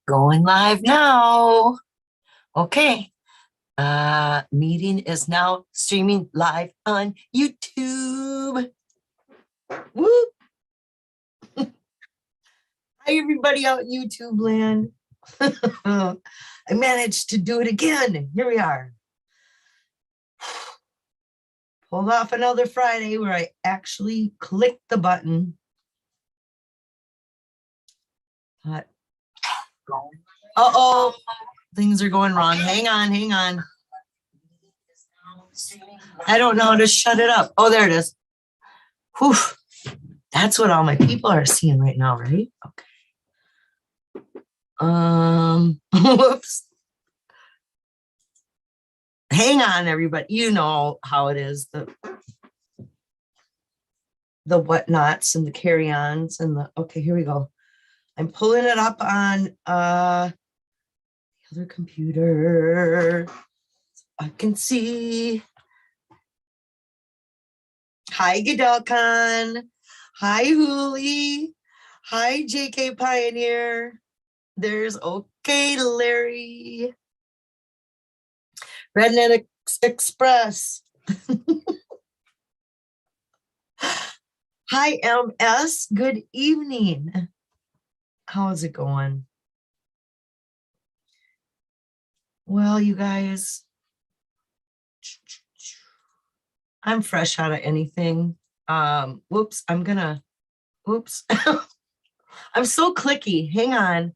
Going live now. Okay. Meeting is now streaming live on YouTube. Woo! Hi, everybody out in YouTube land. I managed to do it again. Here we are. Pulled off another Friday where I actually clicked the button. But, uh-oh, things are going wrong. Hang on. I don't know how to shut it up. Oh, there it is. Whew. That's what all my people are seeing right now, right? Okay. Whoops. Hang on, everybody. You know how it is. The whatnots and the carry-ons and the, okay, here we go. I'm pulling it up on the other computer. I can see. Hi, Gadalcon. Hi, Huli. Hi, JK Pioneer. There's okay, Larry. Redneck Express. Hi, MS. Good evening. How is it going? Well, you guys, I'm fresh out of anything. Whoops, whoops. I'm so clicky. Hang on.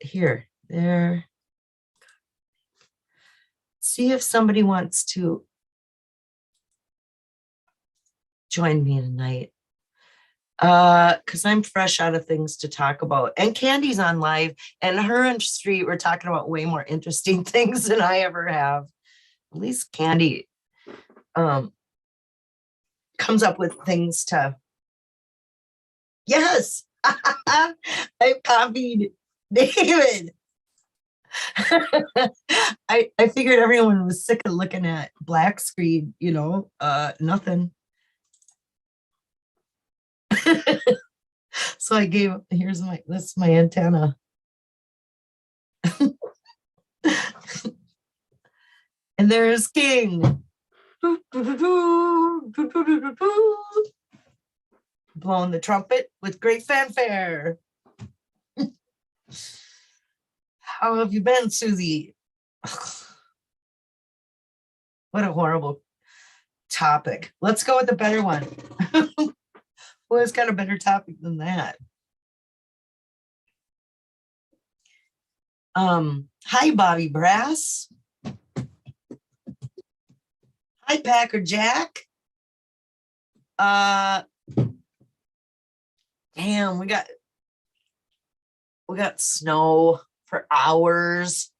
Here, there. See if somebody wants to join me tonight. Because I'm fresh out of things to talk about. And Candy's on live, and her and Street were talking about way more interesting things than I ever have. At least Candy comes up with things to. Yes, I copied David. I figured everyone was sick of looking at black screen, nothing. So I gave, this is my antenna. And there's King. Blowing the trumpet with great fanfare. How have you been, Susie? What a horrible topic. Let's go with a better one. Who has got a better topic than that? Hi, Bobby Brass. Hi, Packer Jack. Damn, we got snow for hours.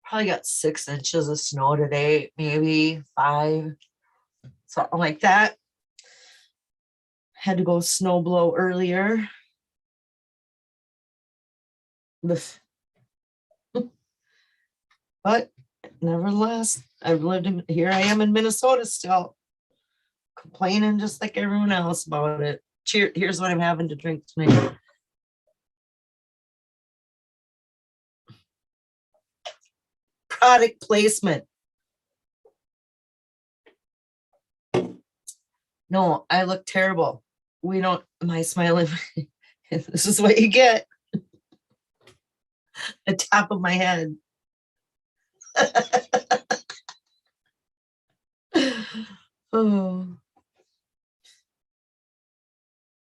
Probably got 6 inches of snow today, maybe 5, something like that. Had to go snow blow earlier. But nevertheless, here I am in Minnesota still, complaining just like everyone else about it. Here's what I'm having to drink tonight. Product placement. No, I look terrible. My smiling, this is what you get. The top of my head. Oh.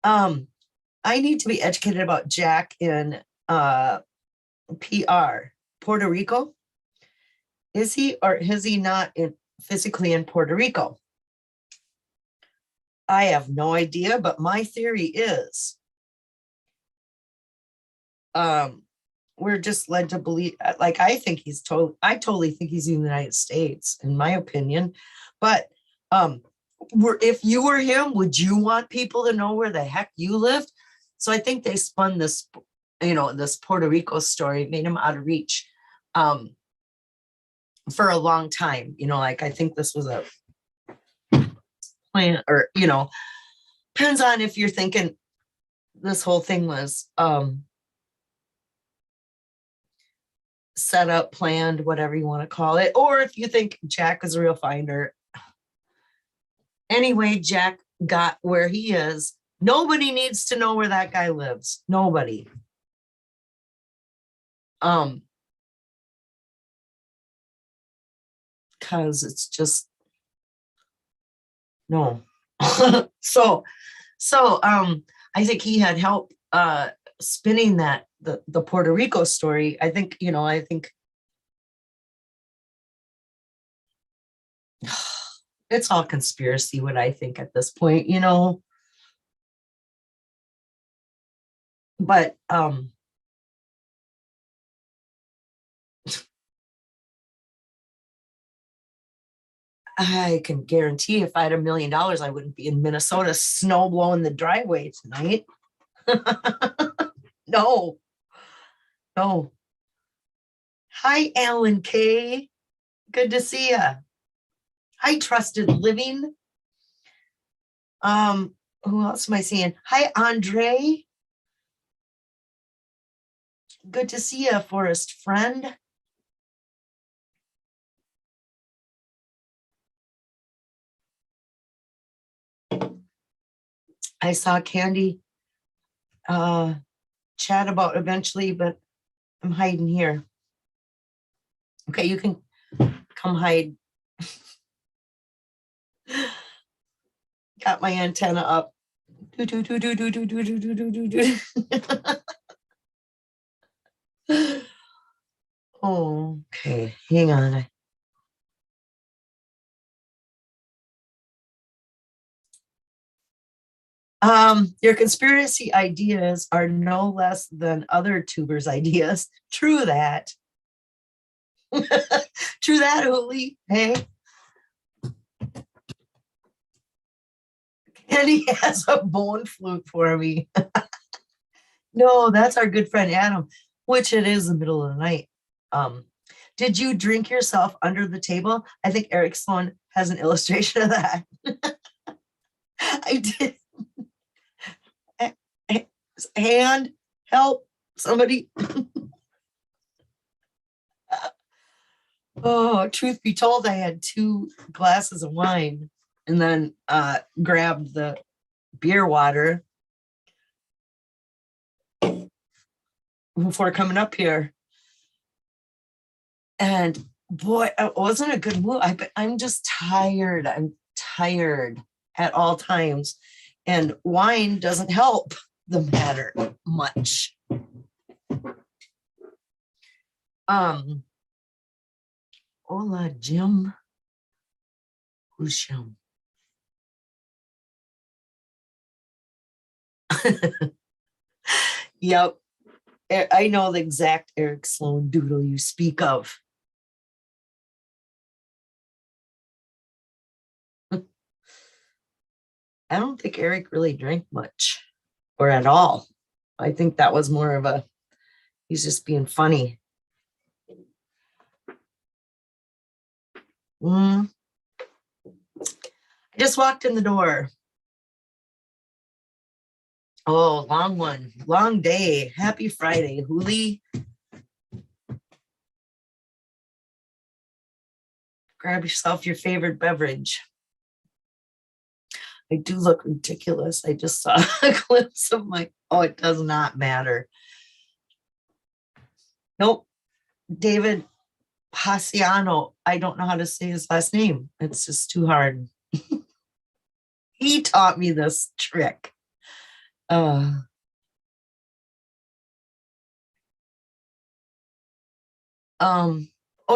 I need to be educated about Jack in PR, Puerto Rico. Is he or is he not physically in Puerto Rico? I have no idea, but my theory is we're just led to believe, like, I totally think he's in the United States, in my opinion. But if you were him, would you want people to know where the heck you lived? So I think they spun this, this Puerto Rico story, made him out of reach for a long time. Like, I think this was a plan, or, depends on if you're thinking this whole thing was set up, planned, whatever you want to call it, or if you think Jack is a real finder. Anyway, Jack got where he is. Nobody needs to know where that guy lives. Nobody. Because it's just no. so I think he had help spinning that the Puerto Rico story. I think, I think it's all conspiracy, what I think at this point, but I can guarantee if I had $1 million, I wouldn't be in Minnesota snow blowing the driveway tonight. No, no. Hi, Alan K. Good to see you. Hi, Trusted Living. Who else am I seeing? Hi, Andre. Good to see you, Forest Friend. I saw Candy chat about eventually, but I'm hiding here. Okay, you can come hide. Got my antenna up. Okay, hang on. Your conspiracy ideas are no less than other tubers' ideas. True that. True that, Uli. Hey. And he has a bone flute for me. No, that's our good friend Adam, which it is the middle of the night. Did you drink yourself under the table? I think Eric Sloan has an illustration of that. I did. Hand, help, somebody. Oh, truth be told, I had 2 glasses of wine and then grabbed the beer water before coming up here. And boy, it wasn't a good move. I'm just tired. I'm tired at all times. And wine doesn't help the matter much. Hola, Jim. Who's Jim? Yep. I know the exact Eric Sloan doodle you speak of. I don't think Eric really drank much or at all. I think that was more of he's just being funny. I just walked in the door. Oh, long one, long day. Happy Friday, Huli. Grab yourself your favorite beverage. I do look ridiculous. I just saw a glimpse of it does not matter. Nope. David Passiano. I don't know how to say his last name. It's just too hard. He taught me this trick. Oh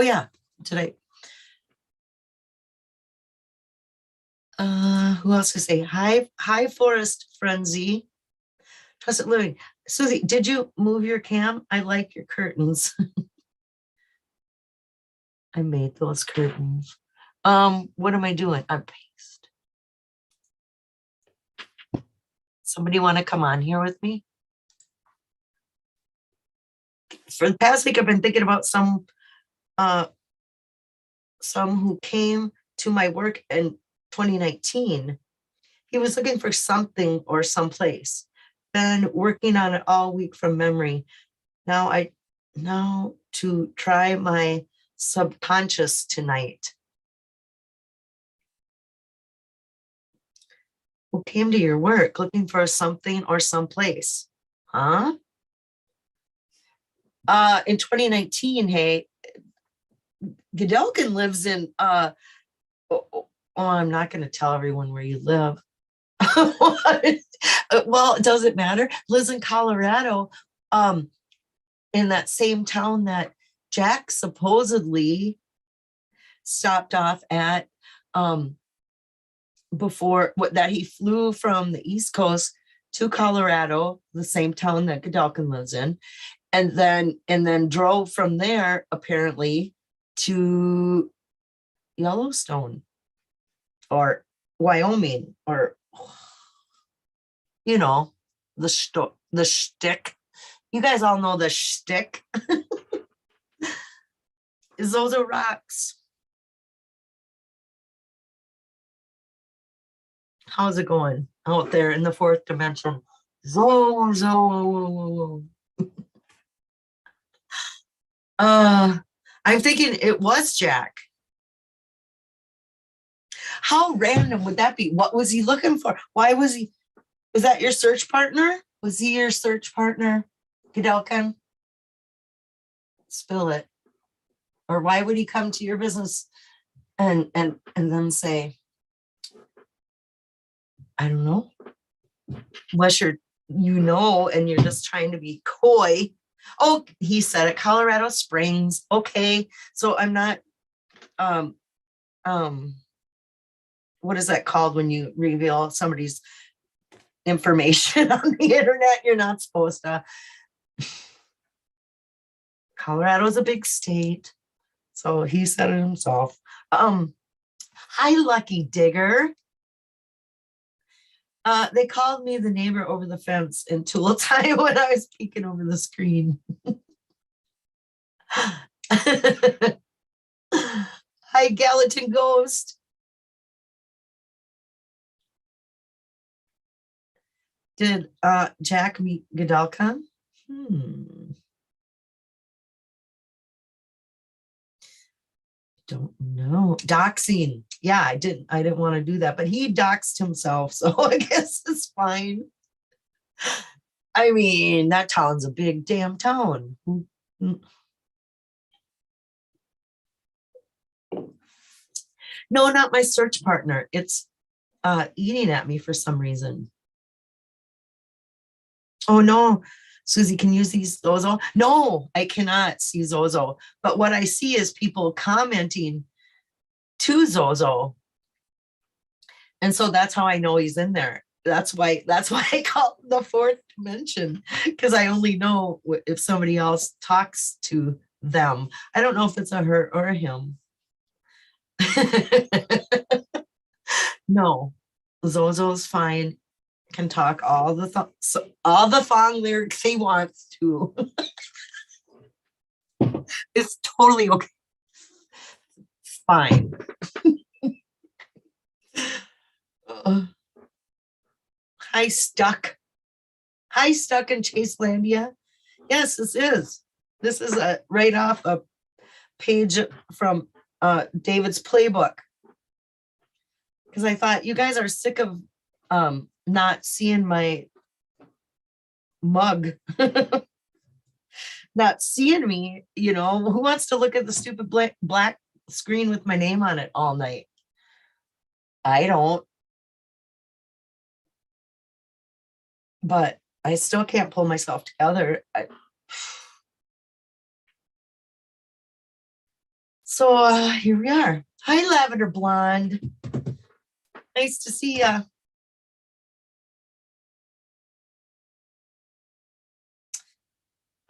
yeah, today. Who else to say? Hi, Forest Frenzy. Trusted Living. Susie, did you move your cam? I like your curtains. I made those curtains. What am I doing? I'm paste. Somebody want to come on here with me? For the past week, I've been thinking about some who came to my work in 2019. He was looking for something or someplace. been working on it all week from memory. Now to try my subconscious tonight. Who came to your work looking for something or someplace? Huh? In 2019, hey, Godelkin lives in I'm not going to tell everyone where you live. Well, it doesn't matter. Lives in Colorado, in that same town that Jack supposedly stopped off at before that he flew from the East Coast to Colorado, the same town that Godelkin lives in, and then drove from there apparently to Yellowstone or Wyoming, or the shtick. You guys all know the shtick. Those are rocks. How's it going out there in the fourth dimension? Zo. I'm thinking it was Jack. How random would that be? What was he looking for? Why was he? Was that your search partner? Was he your search partner, Godelkin? Spill it. Or why would he come to your business and then say, I don't know, unless and you're just trying to be coy. Oh, he said it, Colorado Springs. Okay, so I'm not what is that called when you reveal somebody's information on the internet? You're not supposed to. Colorado's a big state, so he said it himself. Hi, Lucky Digger. They called me the neighbor over the fence in Tool Time when I was peeking over the screen. Hi, Gallatin Ghost. Did Jack meet Godelkin? Don't know. Doxing. Yeah, I didn't want to do that, but he doxed himself, so I guess it's fine. I mean, that town's a big damn town. No, not my search partner. It's eating at me for some reason. Oh no, Susie, can you see Zozo? No, I cannot see Zozo. But what I see is people commenting to Zozo. And so that's how I know he's in there. That's why I call it the fourth dimension, because I only know if somebody else talks to them. I don't know if it's a her or a him. No, Zozo's fine. Can talk all the thong lyrics he wants to. It's totally okay. Fine. Hi, Stuck in Chaselandia. Yes, this is right off a page from David's playbook, because I thought you guys are sick of not seeing my mug. Not seeing me, who wants to look at the stupid black screen with my name on it all night? I don't. But I still can't pull myself together. So here we are. Hi, Lavender Blonde. Nice to see you.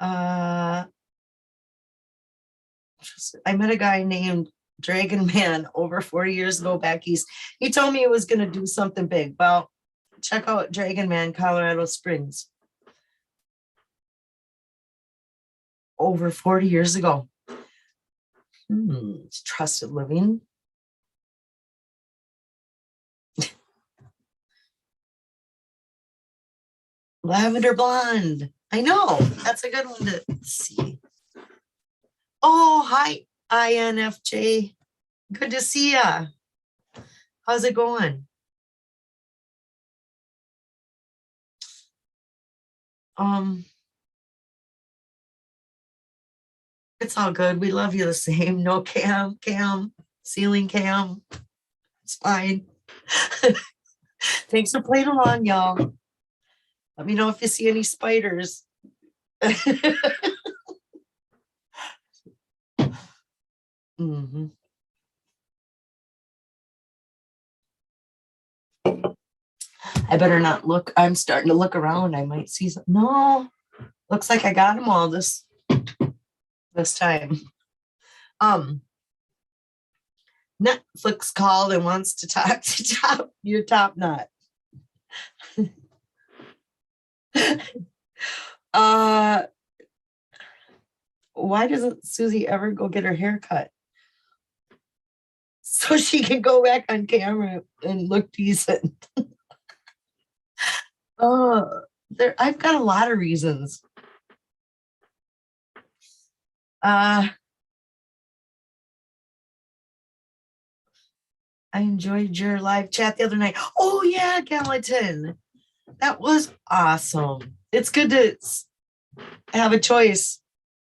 I met a guy named Dragon Man over 40 years ago back east. He told me he was going to do something big. Well, check out Dragon Man, Colorado Springs. Over 40 years ago. Trusted living. Lavender blonde. I know. That's a good one to see. Oh, hi, INFJ. Good to see ya. How's it going? Um, it's all good. We love you the same. No cam, ceiling cam. It's fine. Thanks for playing along, y'all. Let me know if you see any spiders. Mhm. I better not look. I'm starting to look around. I might see some. No, looks like I got them all this time. Um, Netflix called and wants to talk to your top knot. uh, why doesn't Susie ever go get her hair cut so she can go back on camera and look decent? I've got a lot of reasons. Uh, I enjoyed your live chat the other night. Oh yeah, Gallatin. That was awesome. It's good to have a choice.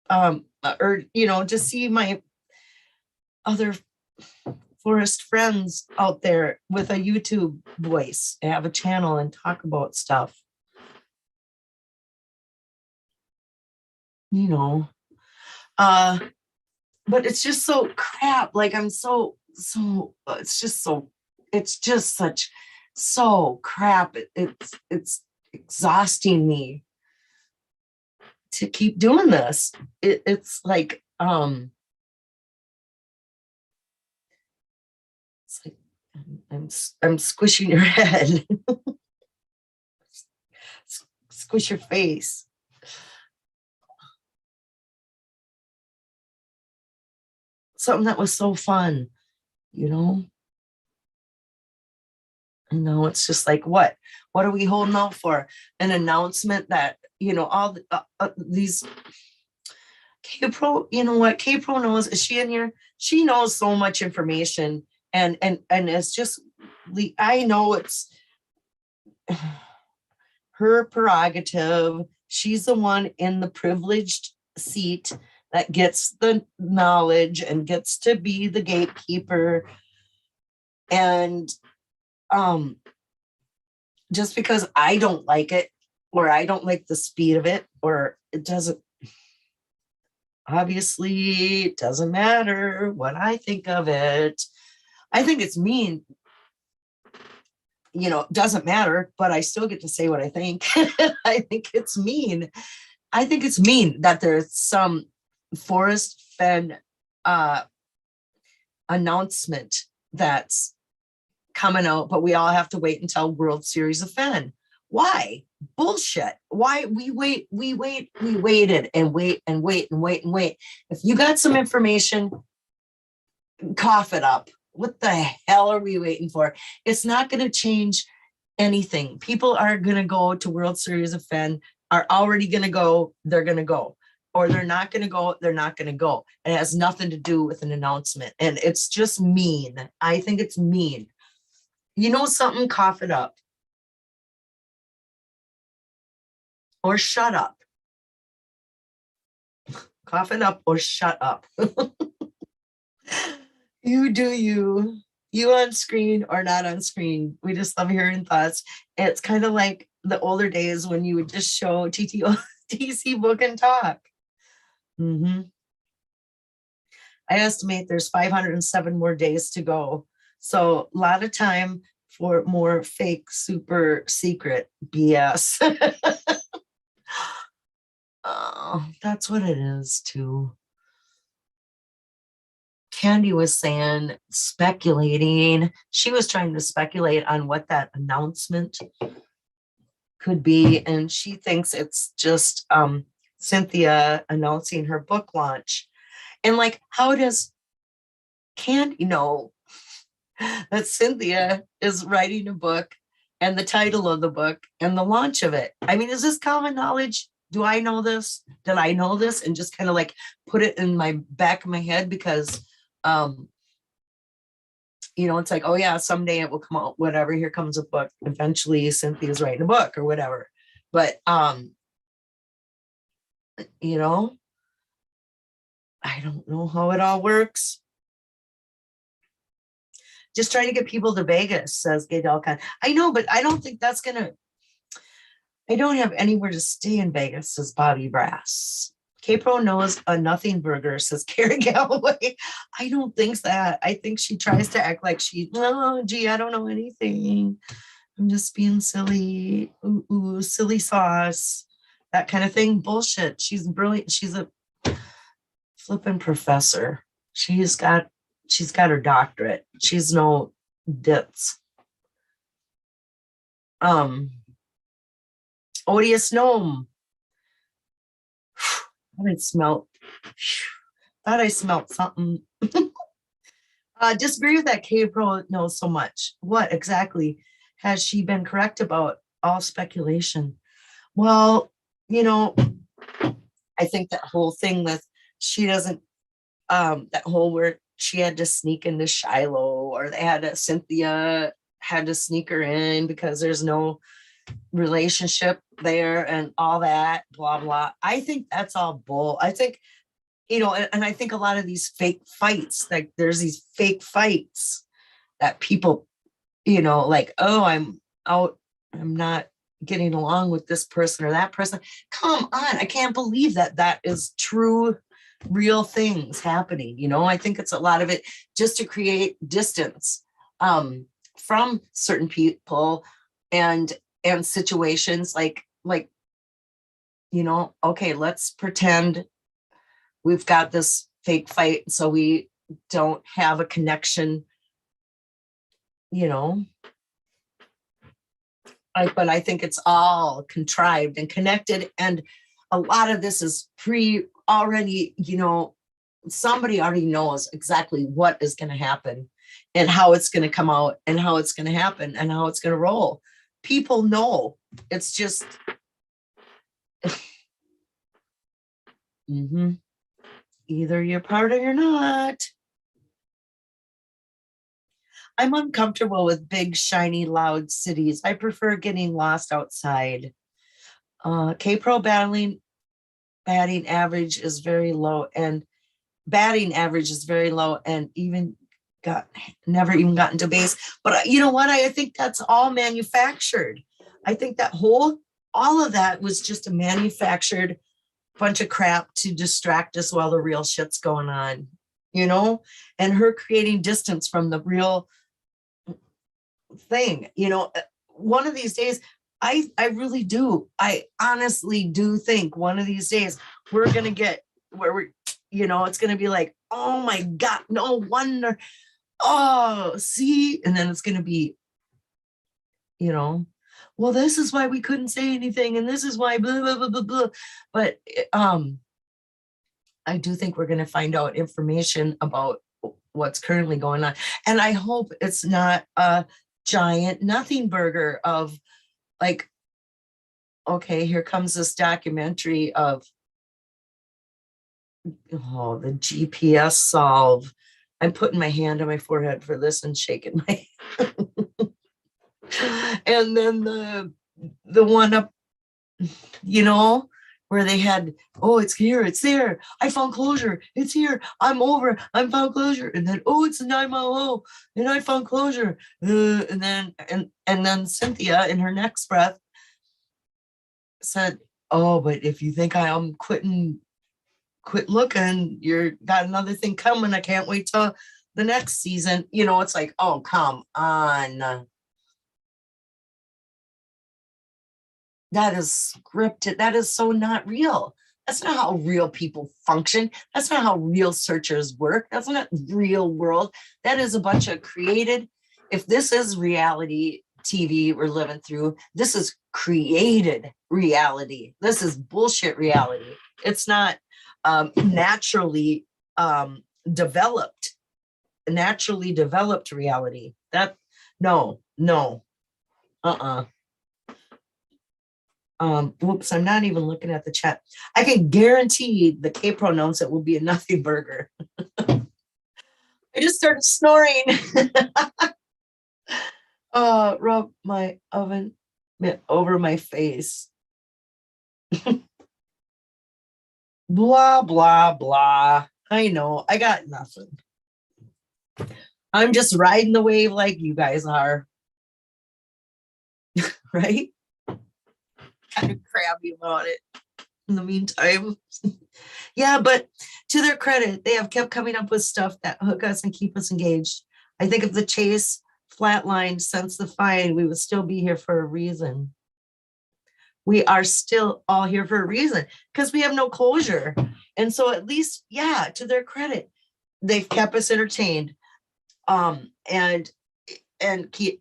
Or just see my other forest friends out there with a YouTube voice, have a channel and talk about stuff. You know. But it's just so crap. Like I'm so it's just such so crap. It's exhausting me to keep doing this. It's like it's like I'm squishing your head. Squish your face. Something that was so fun, you know. And now it's just like, what are we holding out for? An announcement that all these K-Pro, you know what K-Pro knows? Is she in here? She knows so much information, and it's just, I know it's her prerogative. She's the one in the privileged seat that gets the knowledge and gets to be the gatekeeper. And just because I don't like it, or I don't like the speed of it, or it doesn't, obviously it doesn't matter what I think of it. I think it's mean, doesn't matter, but I still get to say what I think. I think it's mean. I think it's mean that there's some Forest Fen announcement that's coming out, but we all have to wait until World Series of Fen. Why? Bullshit. Why we waited and wait. If you got some information, cough it up. What the hell are we waiting for? It's not going to change anything. People are going to go to World Series of Fen, are already going to go, they're going to go. Or they're not going to go, they're not going to go. It has nothing to do with an announcement. And it's just mean. I think it's mean. You know something, cough it up. Or shut up. Cough it up or shut up. You do you. You on screen or not on screen. We just love hearing thoughts. It's kind of like the older days when you would just show TC Book and Talk. Mm-hmm. I estimate there's 507 more days to go. So a lot of time for more fake, super secret BS. Oh, that's what it is too. Candy was saying, speculating. She was trying to speculate on what that announcement could be. And she thinks it's just Cynthia announcing her book launch. And like, how does Candy know that Cynthia is writing a book and the title of the book and the launch of it. I mean, is this common knowledge? Do I know this? Did I know this? And just kind of like put it in my back of my head because, it's like, oh yeah, someday it will come out, whatever. Here comes a book. Eventually Cynthia's writing a book or whatever. But, I don't know how it all works. Just trying to get people to Vegas, says Gay Delcon. I know, but I don't think that's I don't have anywhere to stay in Vegas, says Bobby Brass. K-Pro knows a nothing burger, says Carrie Galloway. I don't think that. I think she tries to act like gee, I don't know anything. I'm just being silly. Ooh, silly sauce. That kind of thing. Bullshit. She's brilliant. She's a flipping professor. She's got her doctorate. She's no ditz. Odious gnome. Thought I smelled something. Disagree with that. K-Pro knows so much. What exactly has she been correct about? All speculation. Well, I think that whole thing with she doesn't, that whole where she had to sneak into Shiloh, or Cynthia had to sneak her in because there's no relationship there and all that, blah, blah. I think that's all bull. I think, and I think a lot of these fake fights, like there's these fake fights that people, like, oh, I'm out, I'm not getting along with this person or that person. Come on. I can't believe that is true, real things happening. I think it's a lot of it just to create distance from certain people and situations like, okay, let's pretend we've got this fake fight so we don't have a connection, but I think it's all contrived and connected. And a lot of this is already, somebody already knows exactly what is going to happen and how it's going to come out and how it's going to happen and how it's going to roll. People know. It's just, either you're part or you're not. I'm uncomfortable with big, shiny, loud cities. I prefer getting lost outside. K-Pro batting average is very low, and even never even gotten to base. But you know what? I think that's all manufactured. I think that all of that was just a manufactured bunch of crap to distract us while the real shit's going on, and her creating distance from the real thing. One of these days, I really do. I honestly do think one of these days we're going to get where we're, it's going to be like, oh my God, no wonder. Oh, see, and then it's going to be, well, this is why we couldn't say anything. And this is why blah, blah, blah, blah, blah. But, I do think we're going to find out information about what's currently going on. And I hope it's not a giant nothing burger of like, okay, here comes this documentary of, the GPS solve. I'm putting my hand on my forehead for this and shaking my and then the one up, where they had, oh, it's here, it's there. I found closure. It's here. I'm over. I found closure. And then, oh, it's a 9-mile hole. And I found closure. And then Cynthia in her next breath said, oh, but if you think I'm quit looking, you're got another thing coming. I can't wait till the next season. It's like, oh, come on. That is scripted. That is so not real. That's not how real people function. That's not how real searchers work. That's not real world. That is a bunch of created. If this is reality TV we're living through, this is created reality. This is bullshit reality. It's not naturally developed reality. No. Uh-uh. Whoops, I'm not even looking at the chat. I can guarantee the K pronounce it will be a nothing burger. I just started snoring. Rub my oven mitt over my face. Blah, blah, blah. I know. I got nothing. I'm just riding the wave like you guys are. Right? Kind of crabby about it in the meantime. Yeah, but to their credit, they have kept coming up with stuff that hook us and keep us engaged. I think if the chase flatlined since the find, we would still be here for a reason. We are still all here for a reason because we have no closure. And so at least, yeah, to their credit, they've kept us entertained, and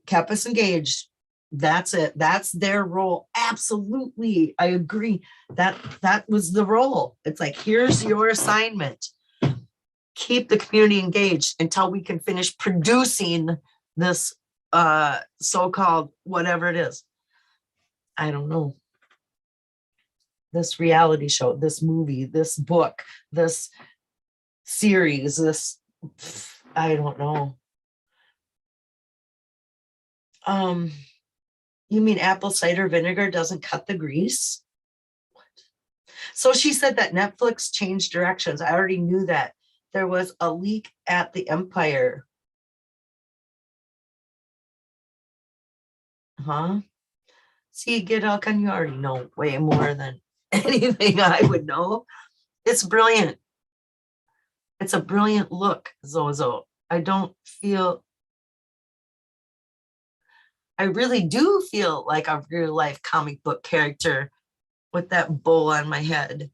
kept us engaged. That's it. That's their role. Absolutely. I agree. That was the role. It's like, here's your assignment. Keep the community engaged until we can finish producing this so-called whatever it is. I don't know. This reality show, this movie, this book, this series, this, I don't know. You mean apple cider vinegar doesn't cut the grease? What? So she said that Netflix changed directions. I already knew that. There was a leak at the Empire. Huh? See, Gidalkan, you already know way more than anything I would know. It's brilliant. It's a brilliant look, Zozo. I really do feel like a real life comic book character with that bowl on my head.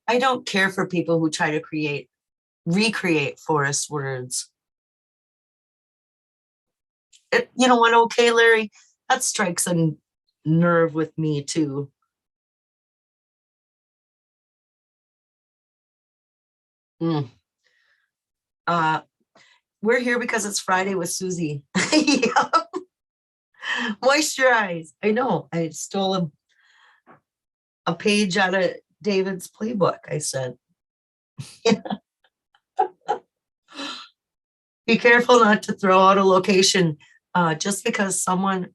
I don't care for people who try to recreate forest words. You know what, okay, Larry? That strikes a nerve with me too. Mm. We're here because it's Friday with Susie. Yeah. Moisturize. I know. I stole a page out of David's playbook. I said, be careful not to throw out a location just because someone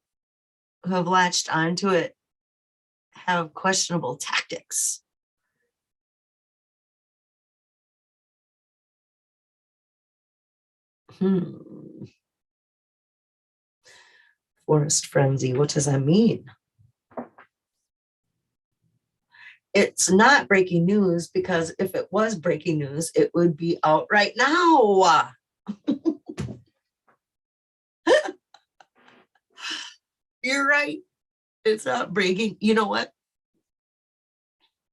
who have latched onto it have questionable tactics. Forest frenzy. What does that mean? It's not breaking news because if it was breaking news, it would be out right now. You're right. It's not breaking. You know what?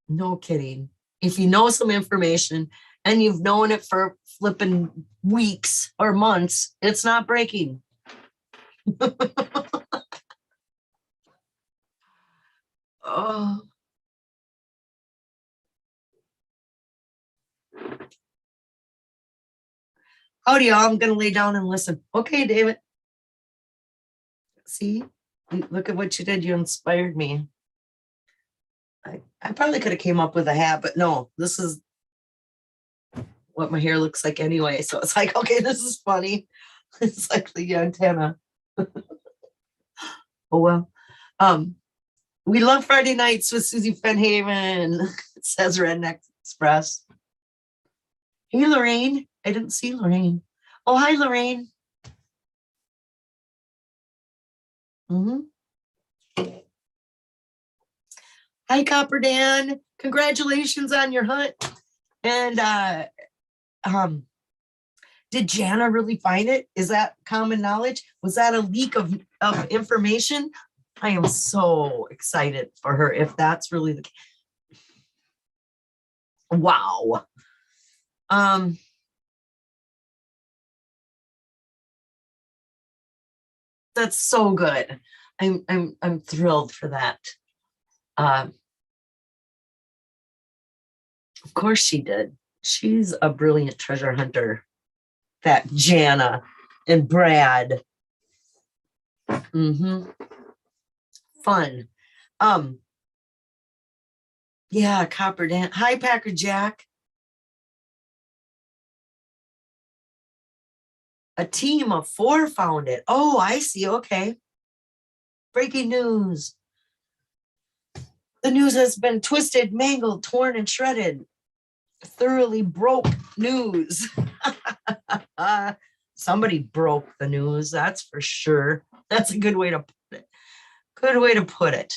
No kidding. If you know some information and you've known it for flipping weeks or months, it's not breaking. Oh. Howdy, y'all. I'm going to lay down and listen. Okay, David. See, look at what you did. You inspired me. I probably could have came up with a hat, but no, this is what my hair looks like anyway. So it's like, okay, this is funny. It's like the antenna. Oh, well. We love Friday nights with Susie Fennhaven, says Redneck Express. Hey, Lorraine. I didn't see Lorraine. Oh, hi, Lorraine. Hi, Copper Dan. Congratulations on your hunt. And did Jana really find it? Is that common knowledge? Was that a leak of information? I am so excited for her if that's really the case. Wow. That's so good. I'm thrilled for that. Of course she did. She's a brilliant treasure hunter. That Jana. and Brad. Fun. Yeah, Copper Dan. Hi, Packer Jack. A team of 4 found it. Oh, I see. Okay. Breaking news. The news has been twisted, mangled, torn, and shredded. Thoroughly broke news. Somebody broke the news, that's for sure. That's a good way to put it. Good way to put it.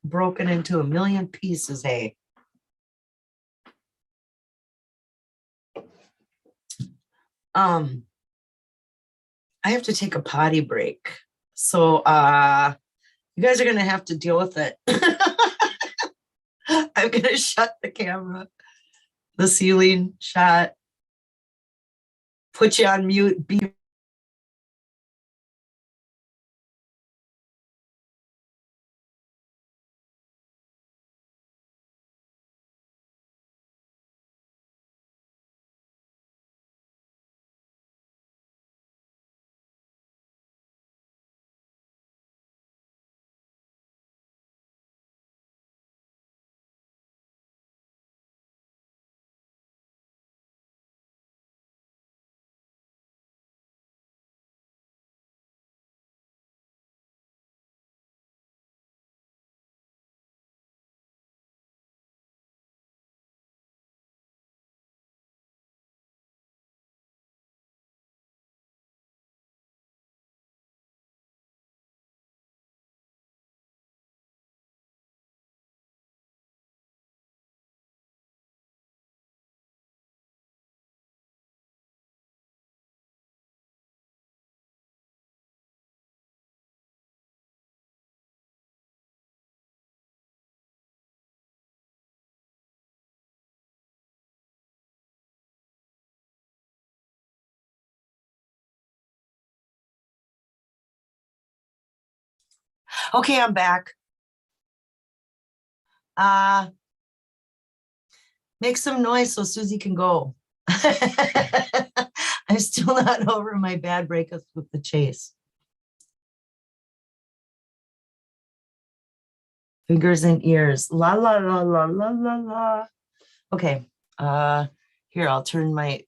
Broken into a million pieces, hey. I have to take a potty break. So you guys are gonna have to deal with it. I'm gonna shut the camera, the ceiling shot, put you on mute, be okay, I'm back. Make some noise so Susie can go. I'm still not over my bad breakups with the chase. Fingers and ears. La la la la la la la. Okay. Here, I'll turn my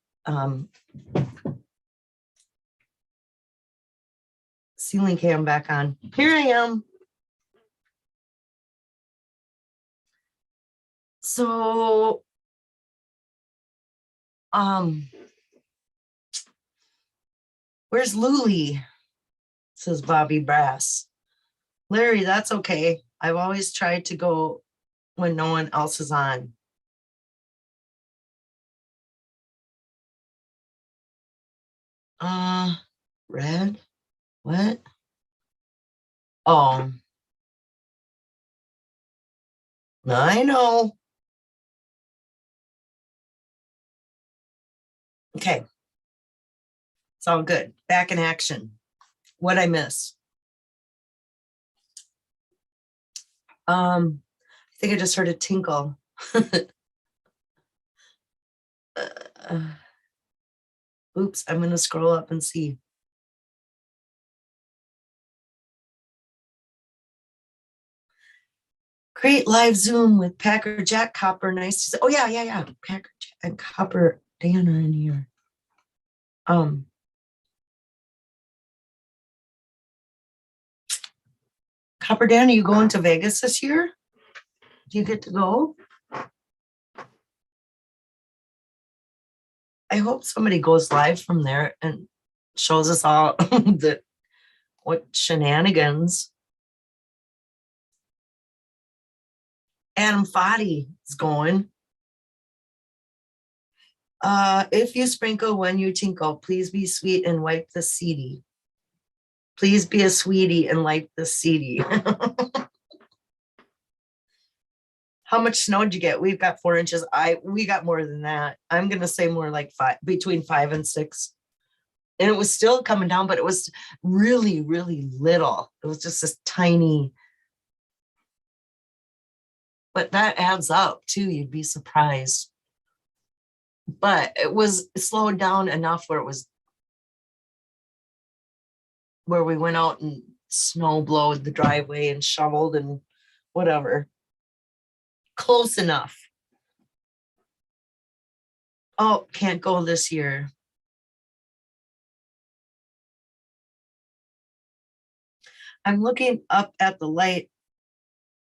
ceiling cam back on. Here I am. So where's Luli? Says Bobby Brass. Larry, that's okay. I've always tried to go when no one else is on. Red? What? Oh. I know. Okay. It's all good. Back in action. What'd I miss? I think I just heard a tinkle. Oops, I'm gonna scroll up and see. Great live Zoom with Packer Jack Copper. Nice to see. Oh yeah. Packer Jack and Copper Dana in here. Copper Dan, are you going to Vegas this year? Do you get to go? I hope somebody goes live from there and shows us all what shenanigans. Adam Foddy is going. If you sprinkle when you tinkle, please be sweet and wipe the CD. Please be a sweetie and wipe the CD. How much snow did you get? We've got 4 inches. We got more than that. I'm gonna say more like 5, between 5 and 6. And it was still coming down, but it was really, really little. It was just this tiny. But that adds up too. You'd be surprised. but it was slowed down enough where it was where we went out and snow blowed the driveway and shoveled and whatever. Close enough. Oh, can't go this year. I'm looking up at the light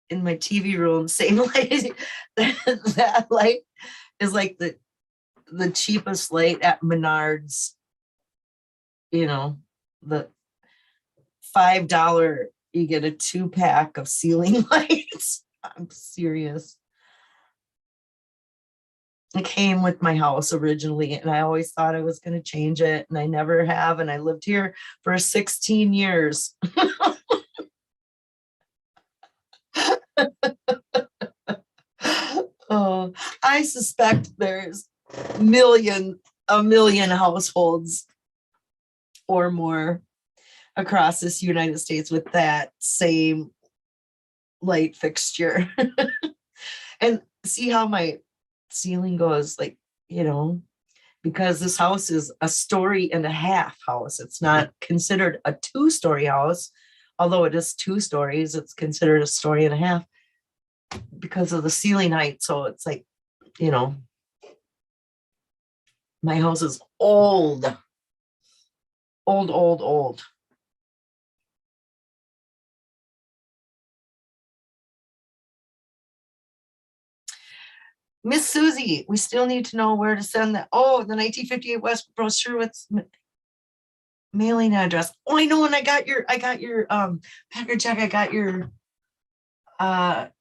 in my TV room, same light. That light is like the cheapest light at Menards, you know, the $5, you get a 2-pack of ceiling lights. I'm serious. It came with my house originally, and I always thought I was going to change it, and I never have. And I lived here for 16 years. Oh, I suspect there's a million households or more across this United States with that same light fixture. And see how my ceiling goes, like, because this house is a 1.5-story house. It's not considered a 2-story house, although it is 2 stories. It's considered a 1.5 stories because of the ceiling height. So it's like, my house is old. Miss Susie, we still need to know where to send that. Oh, the 1958 West brochure with mailing address. Oh, I know. And I got your Packer Jack. I got your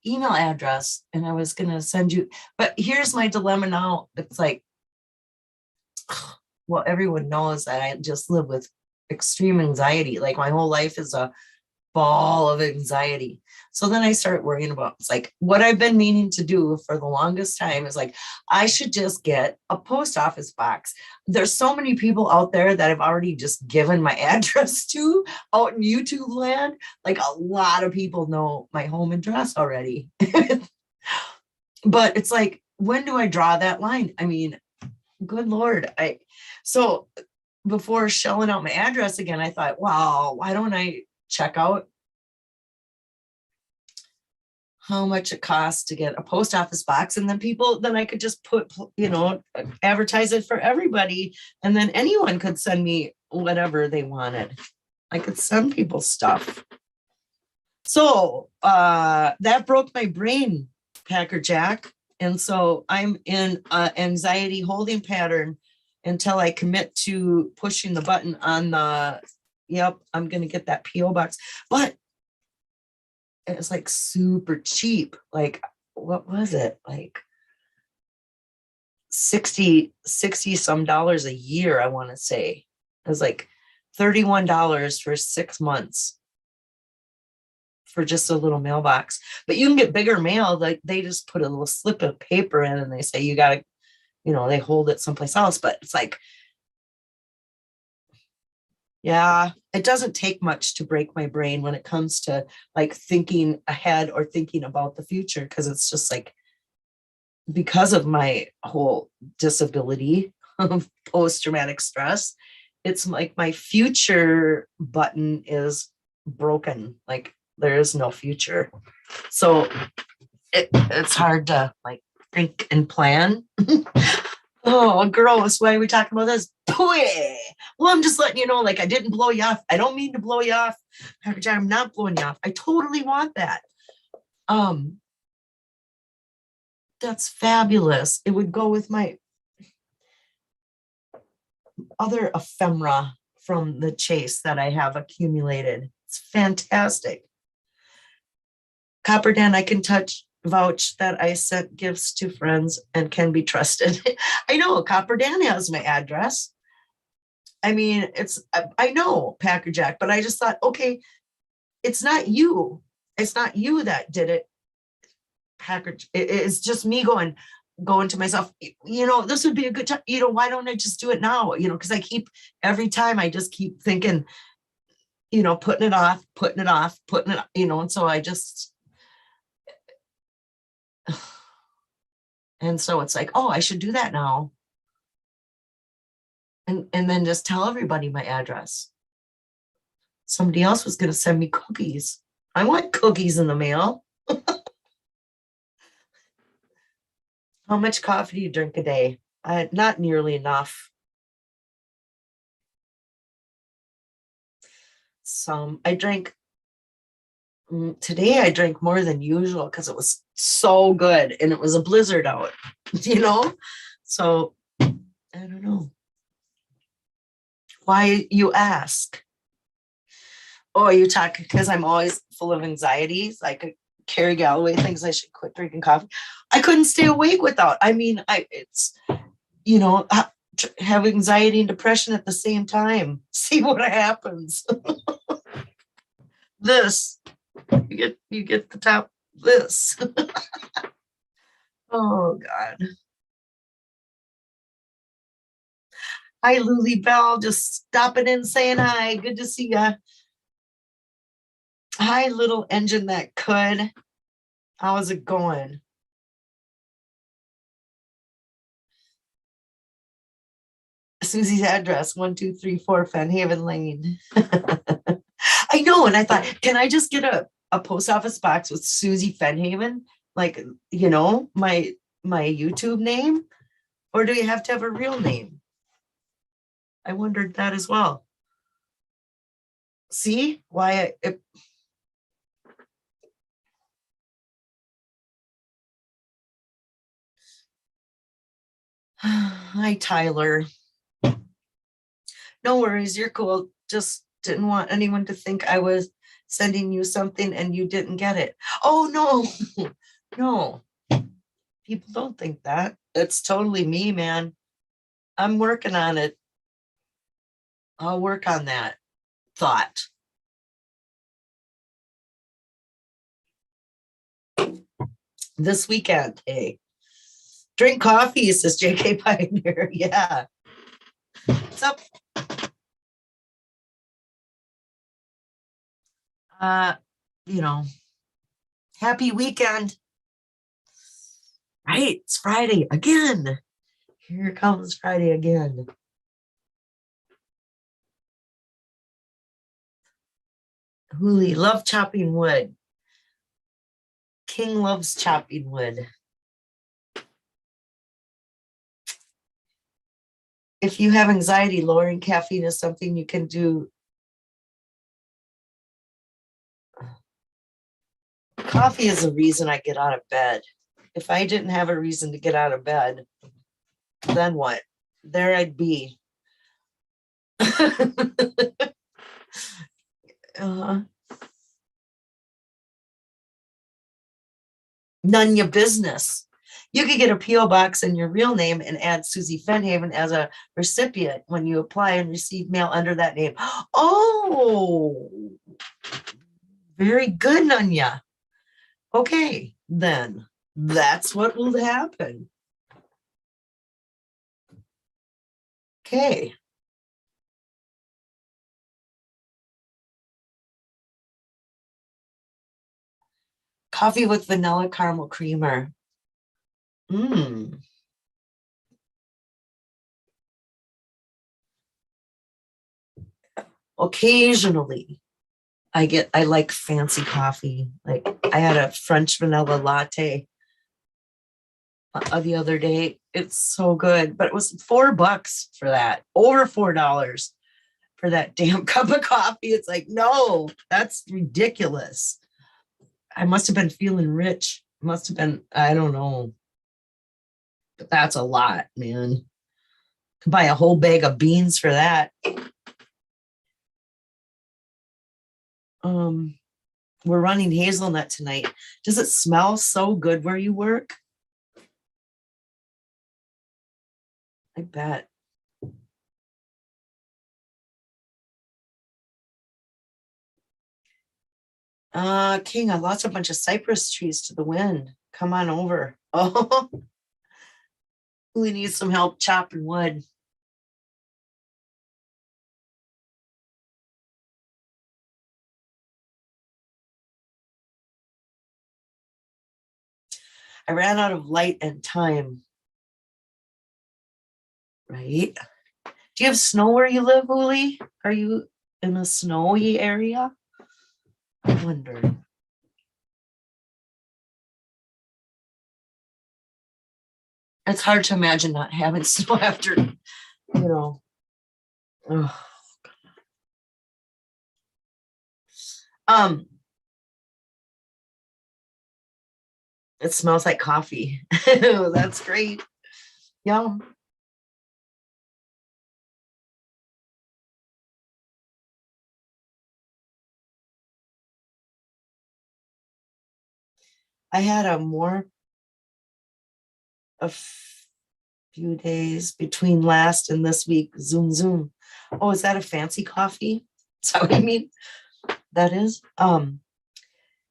email address, and I was gonna send you. But here's my dilemma now. It's like, well, everyone knows that I just live with extreme anxiety. Like my whole life is a ball of anxiety. So then I start worrying about, it's like what I've been meaning to do for the longest time is like, I should just get a post office box. There's so many people out there that I've already just given my address to out in YouTube land. Like a lot of people know my home address already. But it's like, when do I draw that line? I mean, good Lord. So before shelling out my address again, I thought, wow, why don't I check out how much it costs to get a post office box, and then I could just put, advertise it for everybody, and then anyone could send me whatever they wanted. I could send people stuff. So that broke my brain, Packer Jack. And so I'm in an anxiety holding pattern until I commit to pushing the button on I'm going to get that PO box. But it's like super cheap. Like, what was it? Like 60 some dollars a year, I want to say. It was like $31 for 6 months for just a little mailbox. But you can get bigger mail. Like they just put a little slip of paper in and they say you got to, they hold it someplace else. But it's like, yeah, it doesn't take much to break my brain when it comes to like thinking ahead or thinking about the future, because it's just like, because of my whole disability of post-traumatic stress, it's like my future button is broken. Like there is no future. So it's hard to like think and plan. Oh, gross. Why are we talking about this? Well, I'm just letting you know, like I didn't blow you off. I don't mean to blow you off. I'm not blowing you off. I totally want that. That's fabulous. It would go with my other ephemera from the chase that I have accumulated. It's fantastic. Copper Dan, I can vouch that I sent gifts to friends and can be trusted. I know Copper Dan has my address. I mean, I know Packer Jack, but I just thought, okay, it's not you. It's not you that did it. Packer, it's just me going to myself, this would be a good time. Why don't I just do it now? Because every time I just keep thinking, putting it off, and so I just, and so it's like, oh, I should do that now. and then just tell everybody my address. Somebody else was going to send me cookies. I want cookies in the mail. How much coffee do you drink a day? Not nearly enough. I drank today. I drank more than usual because it was so good and it was a blizzard out, you know? So I don't know why you ask. Oh, you talk because I'm always full of anxieties. Like Carrie Galloway thinks I should quit drinking coffee. I couldn't stay awake without. I mean, it's have anxiety and depression at the same time. See what happens. This you get the top. This. Oh God. Hi, Lily Bell. Just stopping in, saying hi. Good to see ya. Hi, little engine that could. How's it going? Susie's address, 1234 Fennhaven Lane. I know, and I thought, can I just get a post office box with Susie Fennhaven? Like, my YouTube name? Or do you have to have a real name? I wondered that as well. See why hi, Tyler. No worries, you're cool. Just didn't want anyone to think I was sending you something and you didn't get it. Oh, no, no. People don't think that. It's totally me, man. I'm working on it. I'll work on that thought. This weekend, hey. Drink coffee, says JK Pioneer. Yeah. What's up? Uh, you know, happy weekend. Right. It's Friday again. Here comes Friday again. Hooli, love chopping wood. King loves chopping wood. If you have anxiety, lowering caffeine is something you can do. Coffee is the reason I get out of bed. If I didn't have a reason to get out of bed, then what? There I'd be. None your business. You could get a P.O. box in your real name and add Susie Fennhaven as a recipient when you apply and receive mail under that name. Oh, very good, Nanya. Okay, then that's what will happen. Okay. Coffee with vanilla caramel creamer. Mmm. Occasionally, I like fancy coffee. Like I had a French vanilla latte the other day. It's so good, but it was $4 for that, over $4 for that damn cup of coffee. It's like, no, that's ridiculous. I must have been feeling rich. Must have been, I don't know, but that's a lot, man. Could buy a whole bag of beans for that. Um, we're running hazelnut tonight. Does it smell so good where you work? I bet. King, I lost a bunch of cypress trees to the wind. Come on over. Oh, we need some help chopping wood. I ran out of light and time. Right? Do you have snow where you live, Uli? Are you in a snowy area? I wonder. It's hard to imagine not having snow after, ugh. Um, it smells like coffee. That's great. Yum. I had a few days between last and this week. Zoom, zoom. Oh, is that a fancy coffee? Is that what I mean? That is.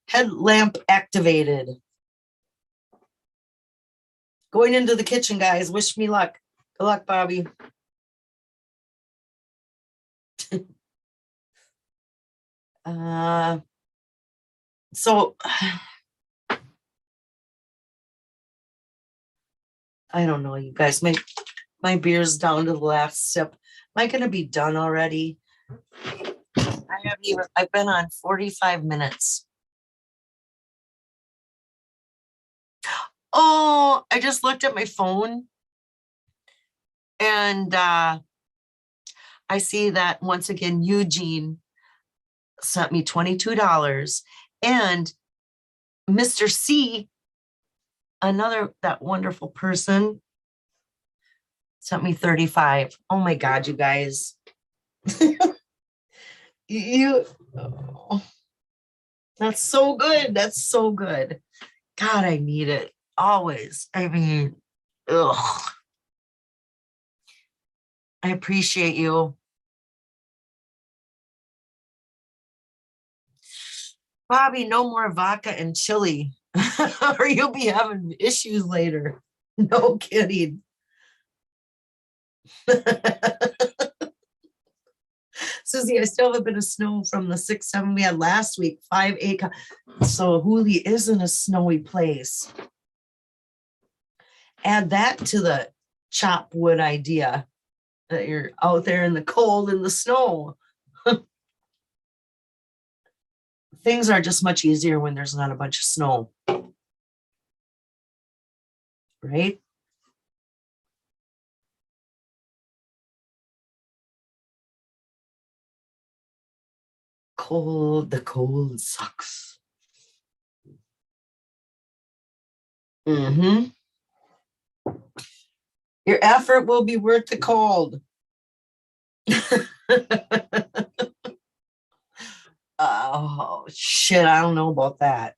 Headlamp activated. Going into the kitchen, guys. Wish me luck. Good luck, Bobby. So I don't know, you guys. My beer's down to the last sip. Am I gonna be done already? I've been on 45 minutes. Oh, I just looked at my phone and I see that once again, Eugene sent me $22 and Mr. C, that wonderful person, sent me 35. Oh my God, you guys. Oh, that's so good. That's so good. God, I need it always. I mean, ugh. I appreciate you. Bobby, no more vodka and chili, or you'll be having issues later. No kidding. Susie, I still have a bit of snow from the 6, 7 we had last week, 5, 8. So Hooli is in a snowy place. Add that to the chop wood idea that you're out there in the cold and the snow. Things are just much easier when there's not a bunch of snow. Right? The cold sucks. Mm-hmm. Your effort will be worth the cold. Oh, shit. I don't know about that.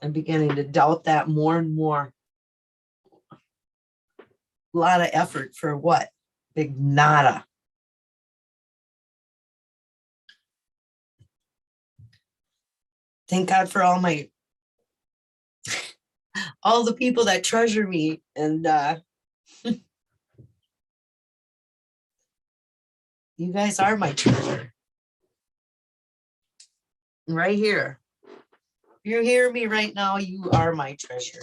I'm beginning to doubt that more and more. A lot of effort for what? Big nada. Thank God for all the people that treasure me. And you guys are my treasure. Right here. You hear me right now, you are my treasure.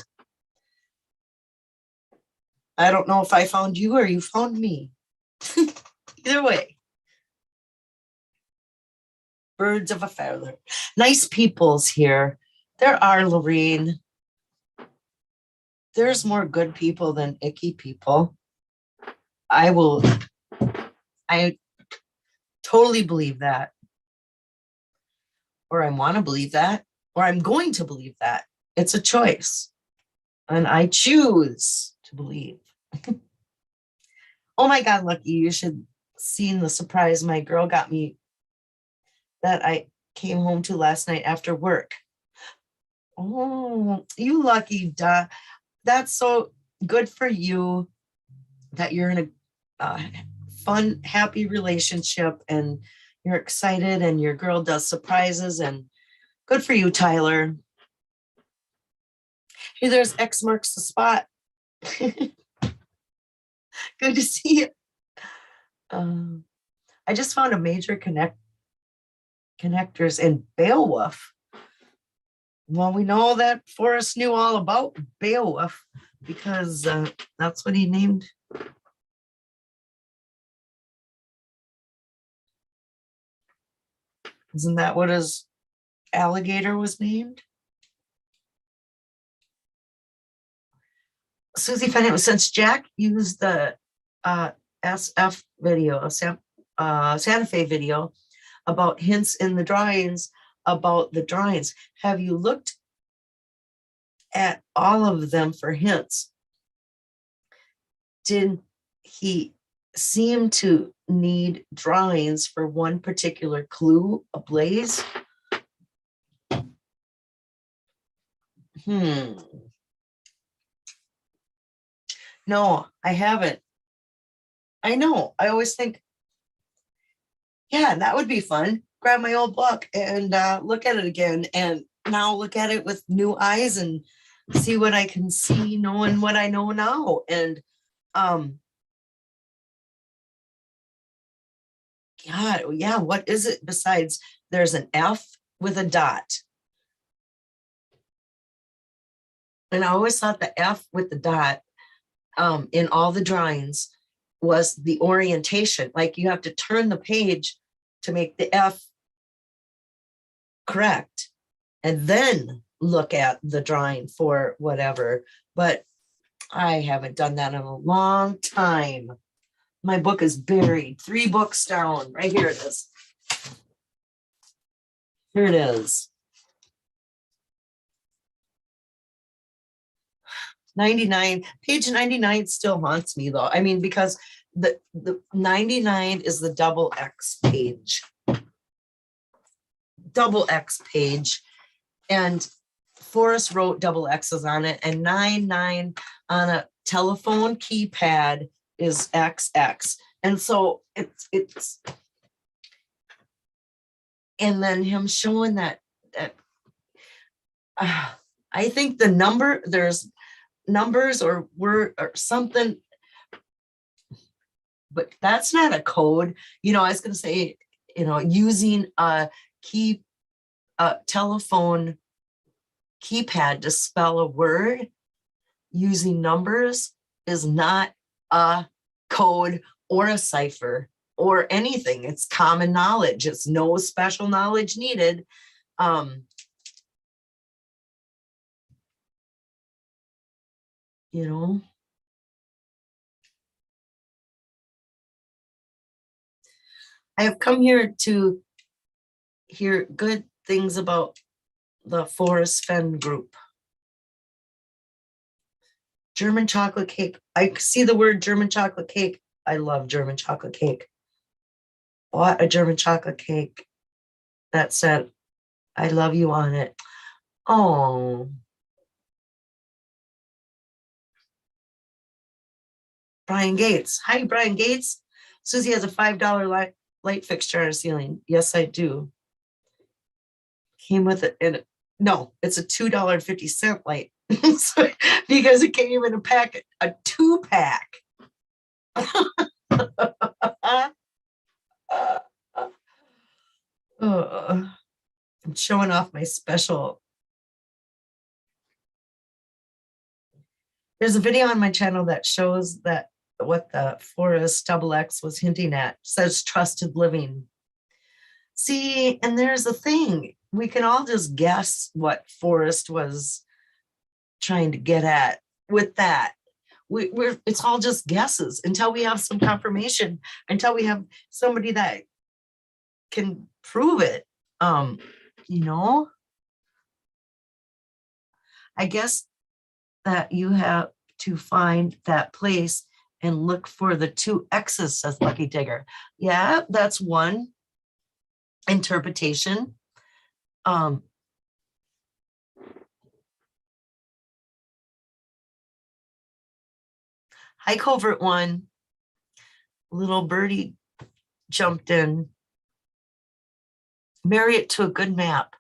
I don't know if I found you or you found me. Either way. Birds of a feather. Nice peoples here. There are, Lorraine. There's more good people than icky people. I totally believe that. Or I want to believe that. Or I'm going to believe that. It's a choice. And I choose to believe. Oh my God, Lucky, you should seen the surprise my girl got me that I came home to last night after work. Oh, you lucky duck. That's so good for you that you're in a fun, happy relationship and you're excited and your girl does surprises and good for you, Tyler. Hey, there's X marks the spot. Good to see you. I just found a major connectors in Beowulf. Well, we know that Forrest knew all about Beowulf because that's what he named Isn't that what his alligator was named? Susie Fennhaven, since Jack used the SF video, Santa Fe video about hints in the drawings, about the drawings, have you looked at all of them for hints? Did he seem to need drawings for one particular clue, a blaze? No, I haven't. I know. I always think, yeah, that would be fun. Grab my old book and look at it again, and now look at it with new eyes and see what I can see, knowing what I know now. And God, yeah, what is it besides there's an F with a dot? And I always thought the F with the dot in all the drawings was the orientation. Like you have to turn the page to make the F correct and then look at the drawing for whatever. But I haven't done that in a long time. My book is buried 3 books down. Right here it is. Here it is. 99, page 99 still haunts me though. I mean, because the 99 is the double X page. Double X page. And Forrest wrote double X's on it, and 99 on a telephone keypad is XX. And so it's and then him showing that I think the number, there's numbers or word or something, but that's not a code. You know, I was going to say, you know, using a telephone keypad to spell a word using numbers is not a code or a cipher or anything. It's common knowledge. It's no special knowledge needed. You know, I have come here to hear good things about the Forrest Fenn group. German chocolate cake. I see the word German chocolate cake. I love German chocolate cake. Bought a German chocolate cake that said, I love you on it. Oh. Brian Gates. Hi, Brian Gates. Susie has a $5 light fixture on her ceiling. Yes, I do. Came with it. And no, it's a $2.50 light. So, because it came in a packet, a 2-pack. I'm showing off my special. There's a video on my channel that shows that what the Forrest XX was hinting at. It says trusted living. See, and there's the thing. We can all just guess what Forrest was trying to get at with that. It's all just guesses until we have some confirmation, until we have somebody that can prove it. You know, I guess that you have to find that place and look for the 2 X's, says Lucky Digger. Yeah, that's one interpretation. High Covert one, little birdie jumped in. Marry it to a good map.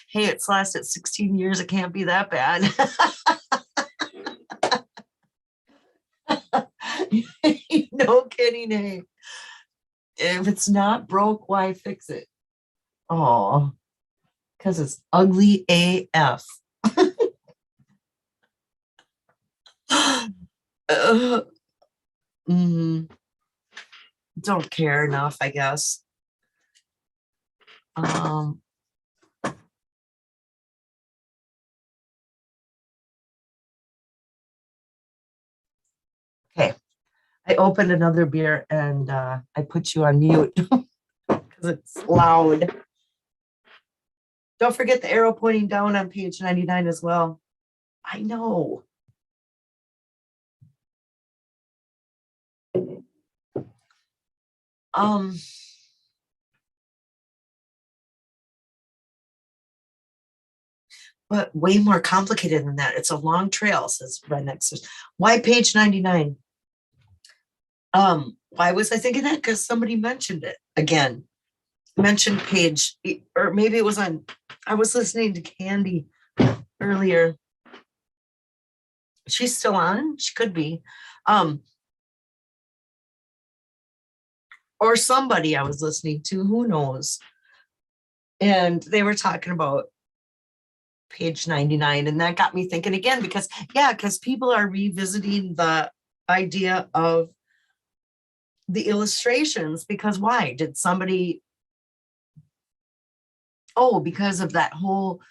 Hey, it's lasted 16 years. It can't be that bad. No kidding, hey. If it's not broke, why fix it? Oh, because it's ugly AF. Uh, mm, don't care enough, I guess. Um, okay. I opened another beer and I put you on mute because it's loud. Don't forget the arrow pointing down on page 99 as well. I know. Um, but way more complicated than that. It's a long trail, says Redneck. Says, why page 99? Why was I thinking that? Because somebody mentioned it again. Mentioned page, or maybe it was on, I was listening to Candy earlier. She's still on, she could be. Or somebody I was listening to, who knows? And they were talking about page 99, and that got me thinking again, because yeah, because people are revisiting the idea of the illustrations, because why did somebody, oh, because of that whole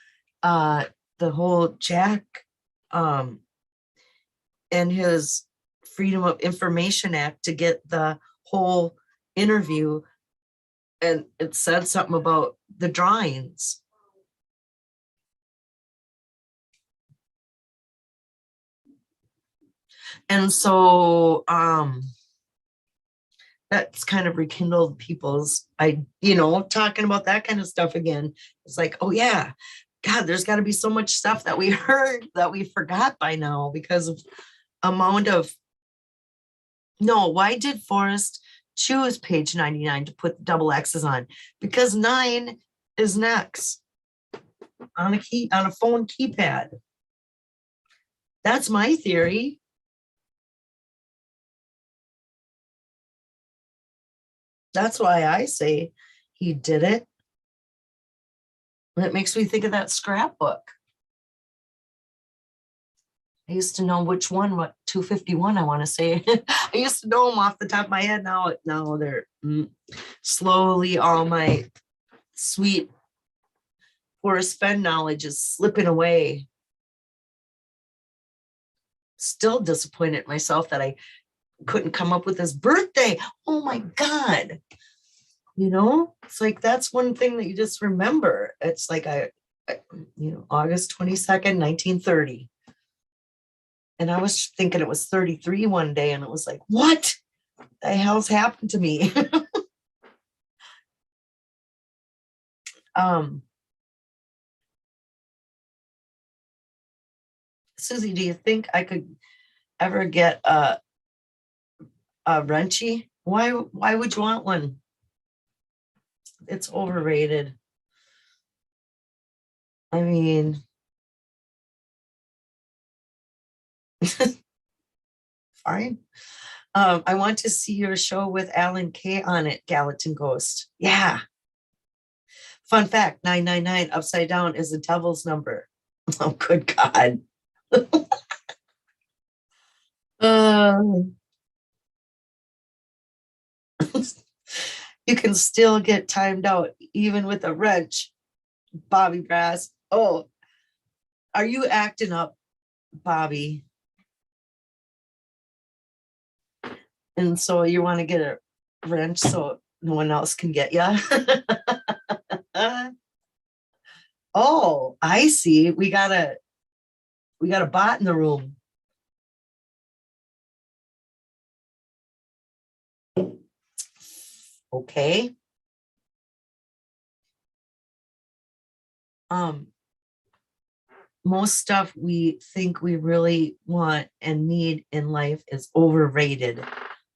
the whole Jack um and his Freedom of Information Act to get the whole interview, and it said something about the drawings. And so that's kind of rekindled people's, talking about that kind of stuff again. It's like, oh yeah, God, there's got to be so much stuff that we heard that we forgot by now because of amount of, no, why did Forrest choose page 99 to put double X's on? Because 9 is next on a phone keypad. That's my theory. That's why I say he did it. And it makes me think of that scrapbook. I used to know which one, what 251, I want to say. I used to know them off the top of my head. Now they're slowly, all my sweet Forrest Fenn knowledge is slipping away. Still disappointed myself that I couldn't come up with his birthday. Oh my God. It's like, that's one thing that you just remember. It's like August 22nd, 1930. And I was thinking it was 33 one day, and it was like, what the hell's happened to me? Susie, do you think I could ever get a wrenchy? Why would you want one? It's overrated. I mean, fine. I want to see your show with Alan Kay on it, Gallatin Ghost. Yeah. Fun fact, 999 upside down is the devil's number. Oh, good God. You can still get timed out even with a wrench, Bobby Brass. Oh, are you acting up, Bobby? And so you want to get a wrench so no one else can get you? Oh, I see. We got a bot in the room. Okay. Most stuff we think we really want and need in life is overrated.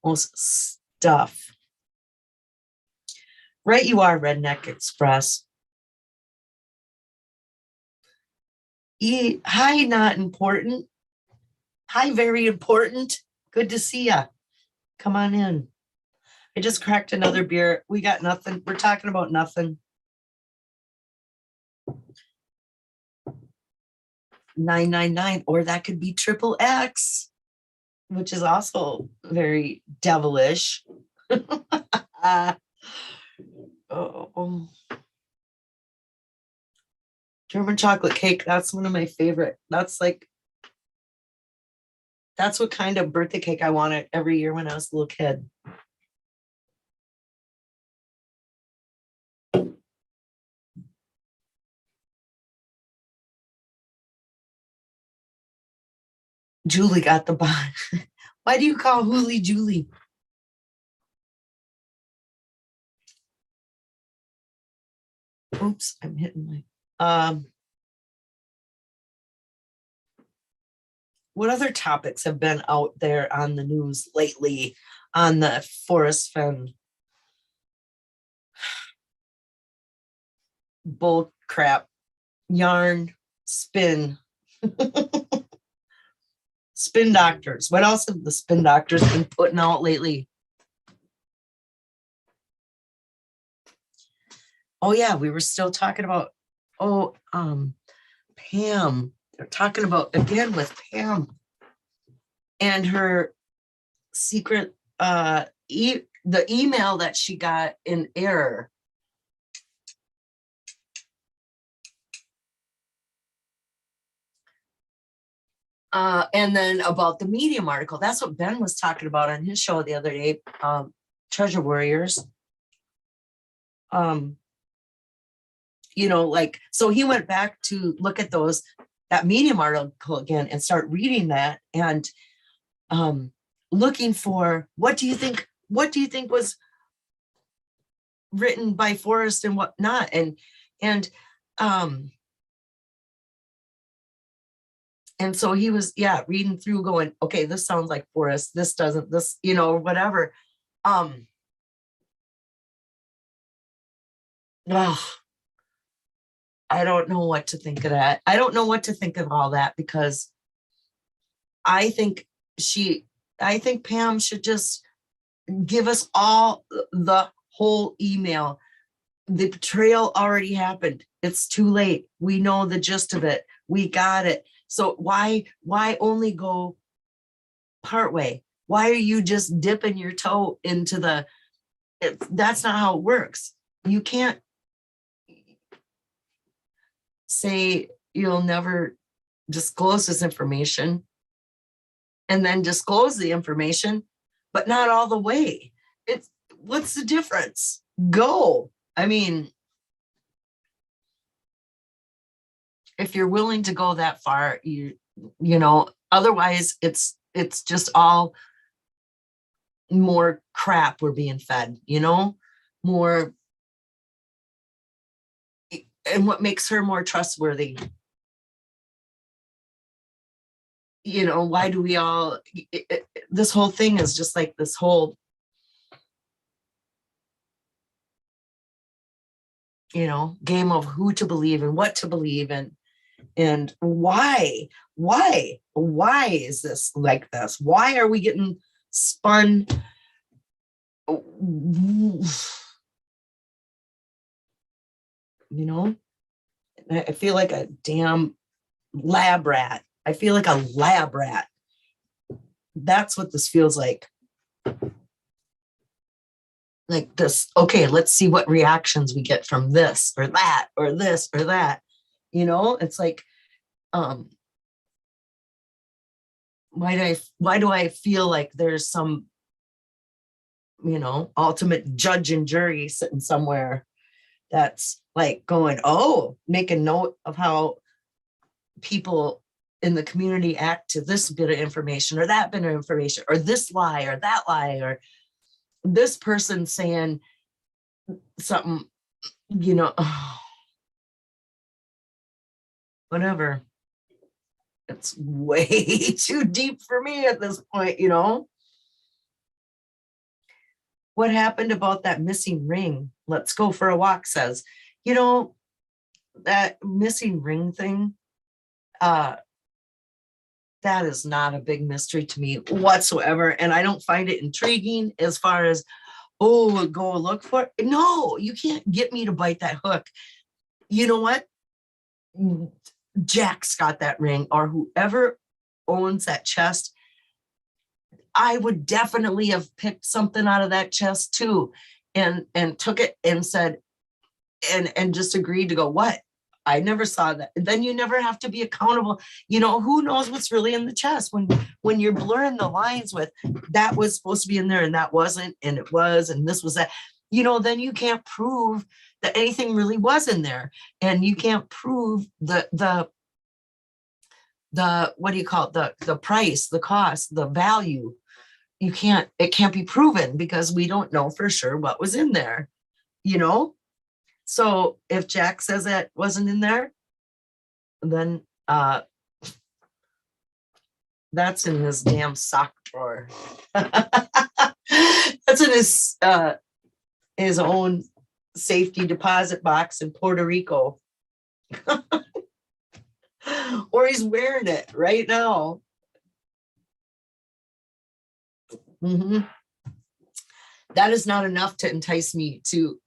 Most stuff. Right, you are, Redneck Express. Hi, not important. Hi, very important. Good to see ya. Come on in. I just cracked another beer. We got nothing. We're talking about nothing. 999, or that could be triple X. which is also very devilish. uh, oh, German chocolate cake. That's one of my favorite. That's what kind of birthday cake I wanted every year when I was a little kid. Julie got the bond. Why do you call Hoolie Julie? Oops, I'm hitting my. What other topics have been out there on the news lately on the Forest Fen bull crap, yarn, spin, spin doctors? What else have the spin doctors been putting out lately? Oh yeah, we were still talking about, Pam. They're talking about again with Pam and her secret the email that she got in error. And then about the Medium article. That's what Ben was talking about on his show the other day, Treasure Warriors. Like, so he went back to look at that Medium article again and start reading that and looking for what do you think was written by Forrest and what not, and so he was reading through going, okay, this sounds like Forrest, this doesn't, this whatever. I don't know what to think of that. I don't know what to think of all that, because I think Pam should just give us all the whole email. The betrayal already happened. It's too late. We know the gist of it. We got it. So why only go part way? Why are you just dipping your toe into that's not how it works. You can't say you'll never disclose this information and then disclose the information, but not all the way. What's the difference? Go. I mean, if you're willing to go that far, otherwise it's just all more crap we're being fed, more. And what makes her more trustworthy? Why do we all, this whole thing is just like this whole, game of who to believe and what to believe and why is this like this? Why are we getting spun? I feel like a damn lab rat. I feel like a lab rat. That's what this feels like. Like this, okay, let's see what reactions we get from this or that or this or that. It's like, why do I feel like there's some, ultimate judge and jury sitting somewhere that's like going, make a note of how people in the community act to this bit of information or that bit of information or this lie or that lie or this person saying something, whatever. It's way too deep for me at this point, What happened about that missing ring? Let's go for a walk says, that missing ring thing, that is not a big mystery to me whatsoever. And I don't find it intriguing as far as, go look for it. No, you can't get me to bite that hook. You know what? Jack's got that ring, or whoever owns that chest. I would definitely have picked something out of that chest too, and took it and said, and just agreed to go, what? I never saw that. Then you never have to be accountable. You know, who knows what's really in the chest when you're blurring the lines with that was supposed to be in there and that wasn't, and it was, and this was that, you know, then you can't prove that anything really was in there. And you can't prove the what do you call it? The price, the cost, the value. It can't be proven because we don't know for sure what was in there, you know? So if Jack says that wasn't in there, then that's in his damn sock drawer. That's in his own safety deposit box in Puerto Rico. Or he's wearing it right now. That is not enough to entice me to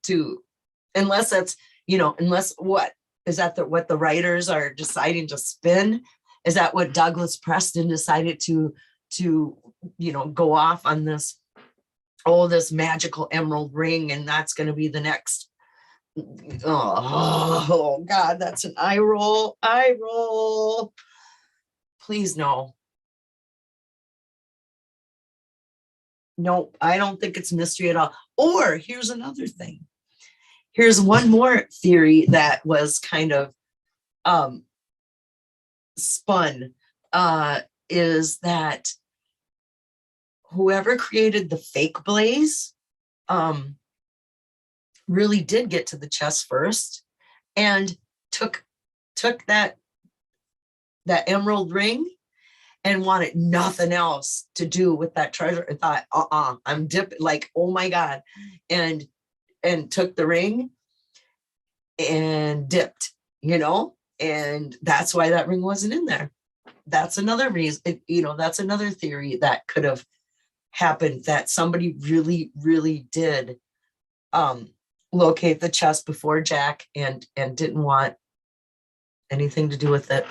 unless that's, you know, unless what is that what the writers are deciding to spin? Is that what Douglas Preston decided to you know, go off on this, this magical emerald ring, and that's going to be the next. Oh God, that's an eye roll. Please no. No, I don't think it's mystery at all. Or here's another thing. Here's one more theory that was kind of spun, is that whoever created the fake blaze really did get to the chest first and took that emerald ring and wanted nothing else to do with that treasure. I thought, I'm dipping, like, oh my God, and took the ring and dipped, you know, and that's why that ring wasn't in there. That's another reason, you know, that's another theory that could have happened, that somebody really, really did locate the chest before Jack and didn't want anything to do with it.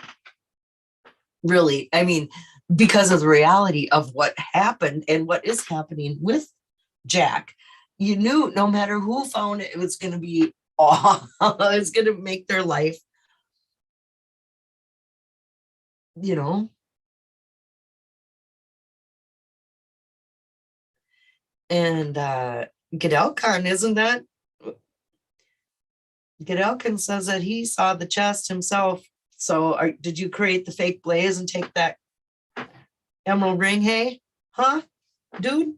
Really, I mean, because of the reality of what happened and what is happening with Jack, you knew no matter who found it, it was going to be it's going to make their life, you know. And Godelkin, isn't that? Godelkin says that he saw the chest himself. So did you create the fake blaze and take that emerald ring? Hey, huh, dude?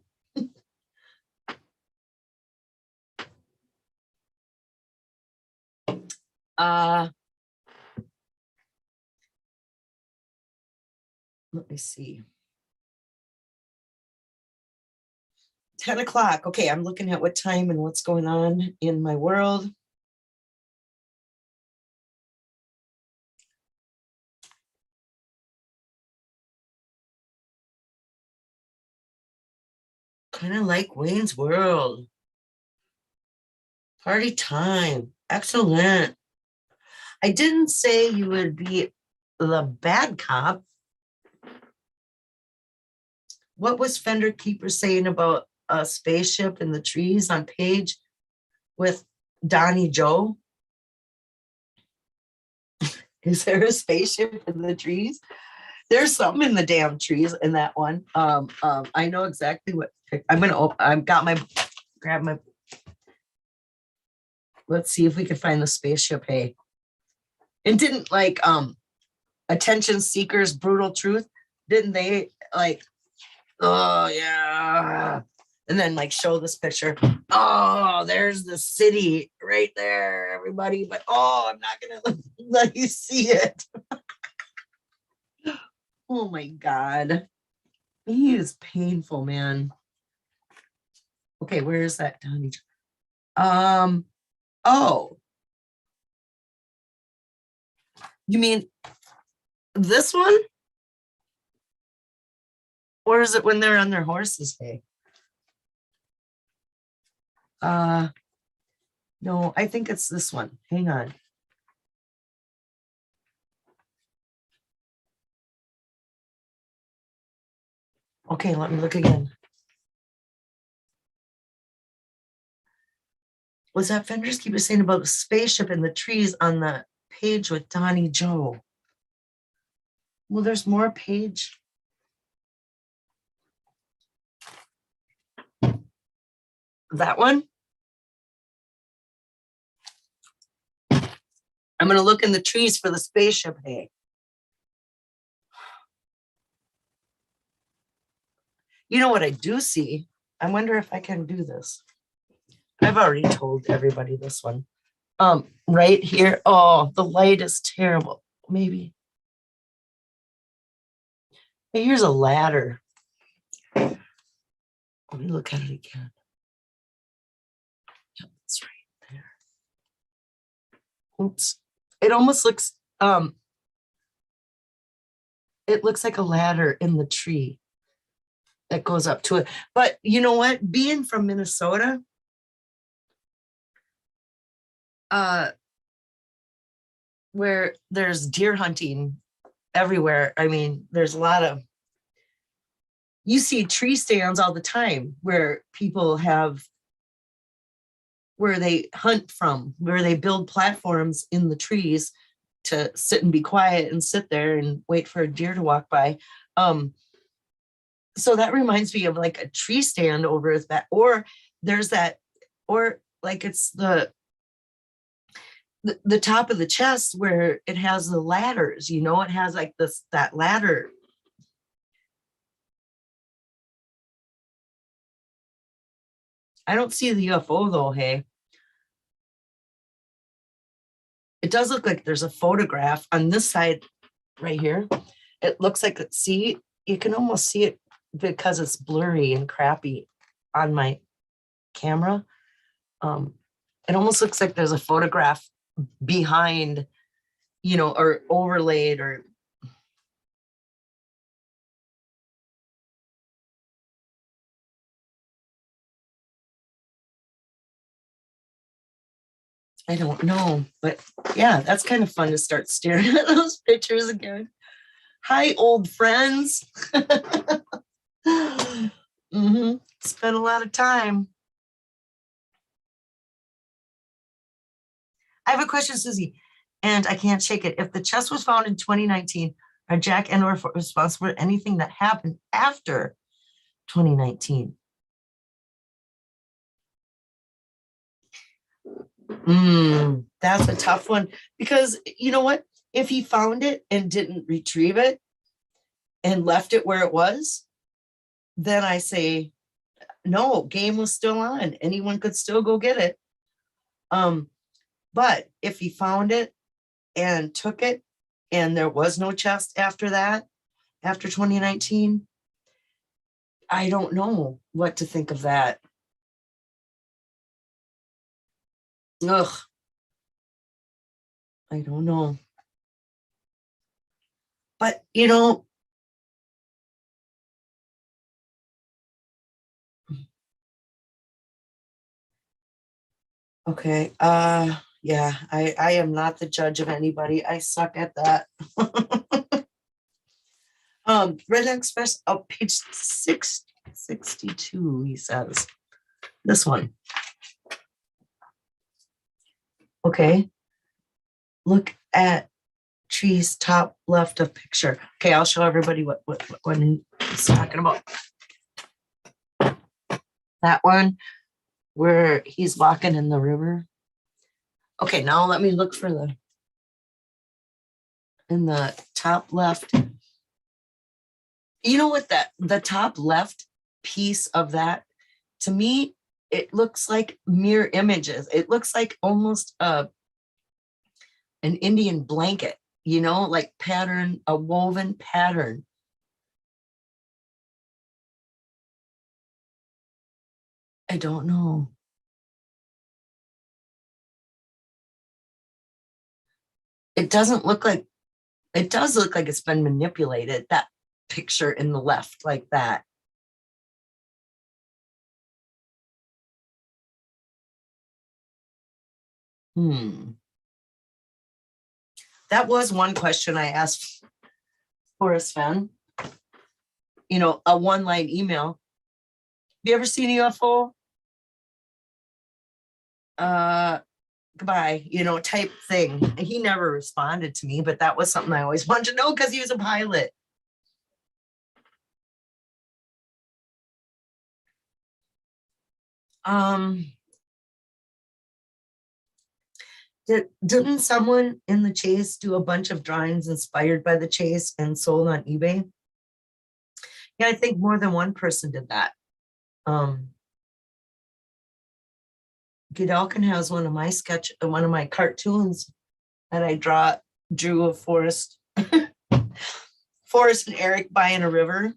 Let me see. 10 o'clock. Okay, I'm looking at what time and what's going on in my world. Kind of like Wayne's World. Party time. Excellent. I didn't say you would be the bad cop. What was Fender Keeper saying about a spaceship in the trees on page with Donnie Joe? Is there a spaceship in the trees? There's something in the damn trees in that one. I know exactly what I'm gonna. I've got my grab my. Let's see if we can find the spaceship. Hey, and didn't like Attention Seekers, Brutal Truth? Didn't they like? Oh yeah, and then like show this picture. Oh, there's the city right there, everybody. But I'm not gonna let you see it. Oh my God. He is painful, man. Okay, where is that, Donnie? Oh. You mean this one? Or is it when they're on their horses? Hey. No, I think it's this one. Hang on. Okay, let me look again. Was that Fender's keeper saying about the spaceship and the trees on the page with Donnie Joe? Well, there's more page. That one? I'm going to look in the trees for the spaceship. Hey, you know what I do see? I wonder if I can do this. I've already told everybody this one. Right here. Oh, the light is terrible. Maybe. Hey, here's a ladder. Let me look at it again. Yep, it's right there. Oops. It almost looks, it looks like a ladder in the tree that goes up to it. But you know what? Being from Minnesota, where there's deer hunting everywhere. I mean, there's a lot of, you see tree stands all the time where people have, where they hunt from, where they build platforms in the trees to sit and be quiet and sit there and wait for a deer to walk by. So that reminds me of like a tree stand over that, or there's that, or like it's the top of the chest where it has the ladders, you know, it has like this, that ladder. I don't see the UFO though, hey. It does look like there's a photograph on this side right here. It looks like, see, you can almost see it because it's blurry and crappy on my camera. It almost looks like there's a photograph behind, you know, or overlaid, or I don't know, but yeah, that's kind of fun to start staring at those pictures again. Hi, old friends. Spent a lot of time. I have a question, Susie, and I can't shake it. If the chest was found in 2019, are Jack and or responsible for anything that happened after 2019? That's a tough one, because you know what? If he found it and didn't retrieve it and left it where it was, then I say, no, game was still on. Anyone could still go get it. But if he found it and took it and there was no chest after that, after 2019, I don't know what to think of that. Ugh. I don't know. But, you know, okay. Yeah, I am not the judge of anybody. I suck at that. Red Express, oh, page 662, he says. This one. Okay. Look at trees top left of picture. Okay, I'll show everybody what he's talking about. That one where he's walking in the river. Okay, now let me look for the in the top left. You know what, that the top left piece of that, to me, it looks like mirror images. It looks like almost an Indian blanket, you know, like pattern, a woven pattern. I don't know. It doesn't look like, it does look like it's been manipulated, that picture in the left like that. That was one question I asked Forrest Fenn. a one-line email. Have you ever seen a UFO? Goodbye, type thing. And he never responded to me, but that was something I always wanted to know because he was a pilot. Didn't someone in the chase do a bunch of drawings inspired by the chase and sold on eBay? Yeah, I think more than one person did that. Godalkin has one of my cartoons that I drew of Forrest and Eric buying a river.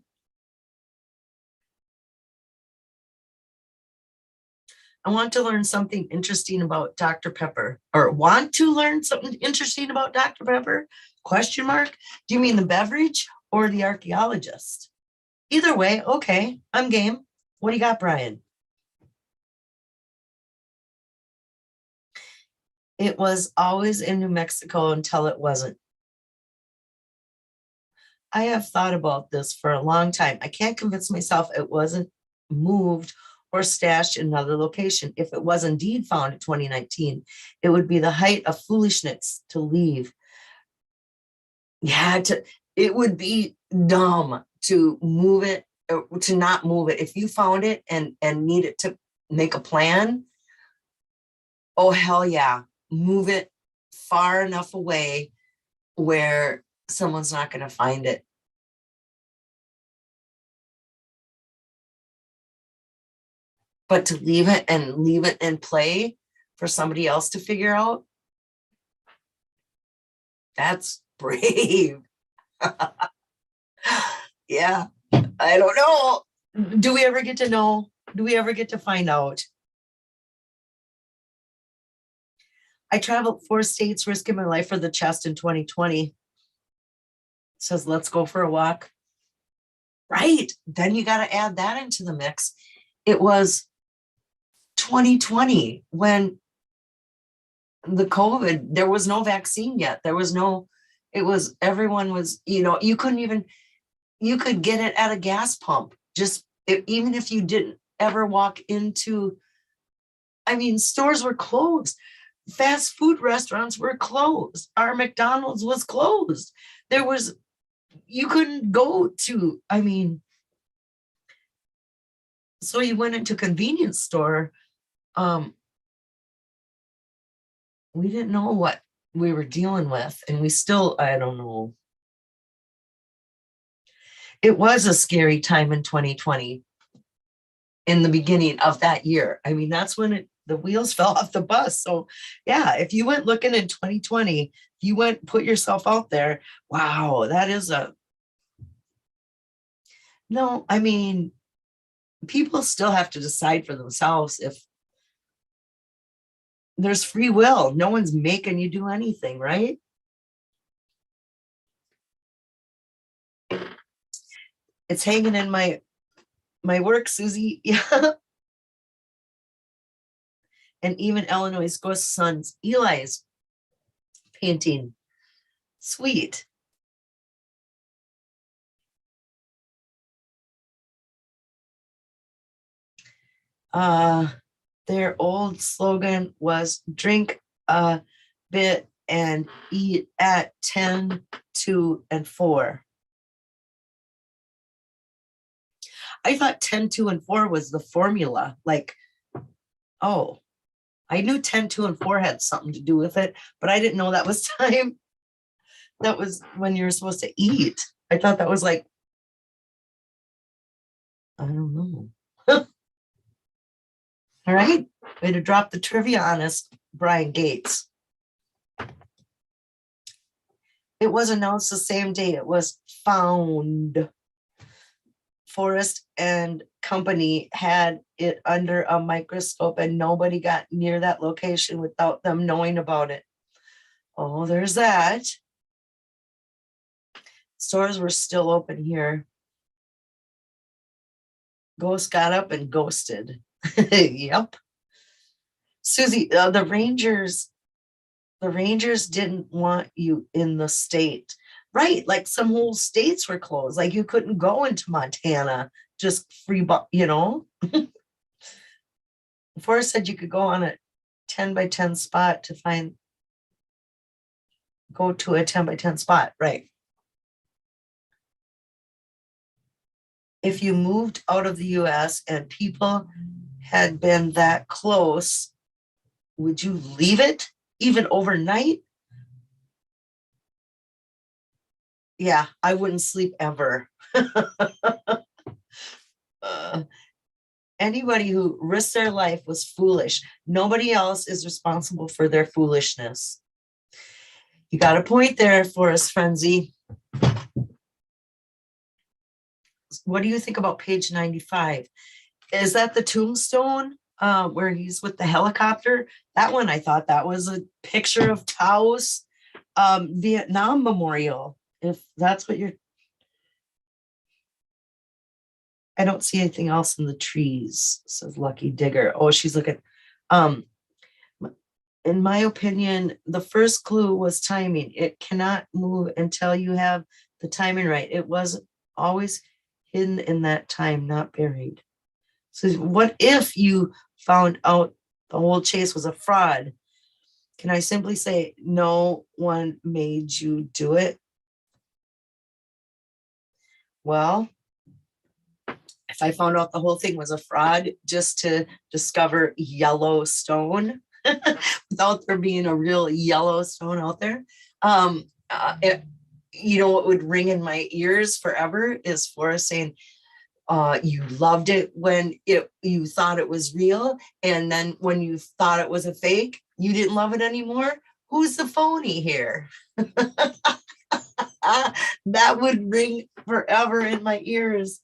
I want to learn something interesting about Dr. Pepper, or want to learn something interesting about Dr. Pepper? Question mark. Do you mean the beverage or the archaeologist? Either way, okay, I'm game. What do you got, Brian? It was always in New Mexico until it wasn't. I have thought about this for a long time. I can't convince myself it wasn't moved or stashed in another location. If it was indeed found in 2019, it would be the height of foolishness to leave. Yeah, it would be dumb to move it, or to not move it. If you found it and needed to make a plan, oh hell yeah, move it far enough away where someone's not going to find it. But to leave it in play for somebody else to figure out, that's brave. Yeah, I don't know. Do we ever get to know? Do we ever get to find out? I traveled 4 states, risking my life for the chest in 2020. Says, let's go for a walk. Right. Then you got to add that into the mix. It was 2020 when the COVID, there was no vaccine yet. Everyone was, you could get it at a gas pump. Even if you didn't ever walk into, stores were closed. Fast food restaurants were closed. Our McDonald's was closed. You couldn't go to, so you went into a convenience store. We didn't know what we were dealing with, and I don't know. It was a scary time in 2020, in the beginning of that year. That's when the wheels fell off the bus. So yeah, if you went looking in 2020, you put yourself out there. Wow, that is no, people still have to decide for themselves. If there's free will, no one's making you do anything, right? It's hanging in my work, Susie. Yeah. And even Illinois' ghost sons, Eli's painting. Sweet. Their old slogan was drink a bit and eat at 10, 2, and 4. I thought 10, 2, and 4 was the formula. I knew 10, 2, and 4 had something to do with it, but I didn't know that was time. That was when you were supposed to eat. I thought that was I don't know. All right, way to drop the trivia on us, Brian Gates. It was announced the same day it was found. Forrest and company had it under a microscope, and nobody got near that location without them knowing about it. Oh, there's that. Stores were still open here. Ghost got up and ghosted. Yep. Susie, the Rangers didn't want you in the state. Right. Like some whole states were closed. Like you couldn't go into Montana just free, you know. Forrest said you could go on a 10 by 10 spot to go to a 10 by 10 spot. Right. If you moved out of the US and people had been that close, would you leave it even overnight? Yeah, I wouldn't sleep ever. Anybody who risked their life was foolish. Nobody else is responsible for their foolishness. You got a point there, Forrest Frenzy. What do you think about page 95? Is that the tombstone where he's with the helicopter? That one, I thought that was a picture of Taos Vietnam Memorial. If that's what you're... I don't see anything else in the trees, says Lucky Digger. Oh, she's looking. In my opinion, the first clue was timing. It cannot move until you have the timing right. It was always hidden in that time, not buried. So what if you found out the whole chase was a fraud? Can I simply say, no one made you do it? Well, if I found out the whole thing was a fraud just to discover Yellowstone without there being a real Yellowstone out there, you know what would ring in my ears forever is Forrest saying, you loved it when you thought it was real, and then when you thought it was a fake, you didn't love it anymore. Who's the phony here? That would ring forever in my ears.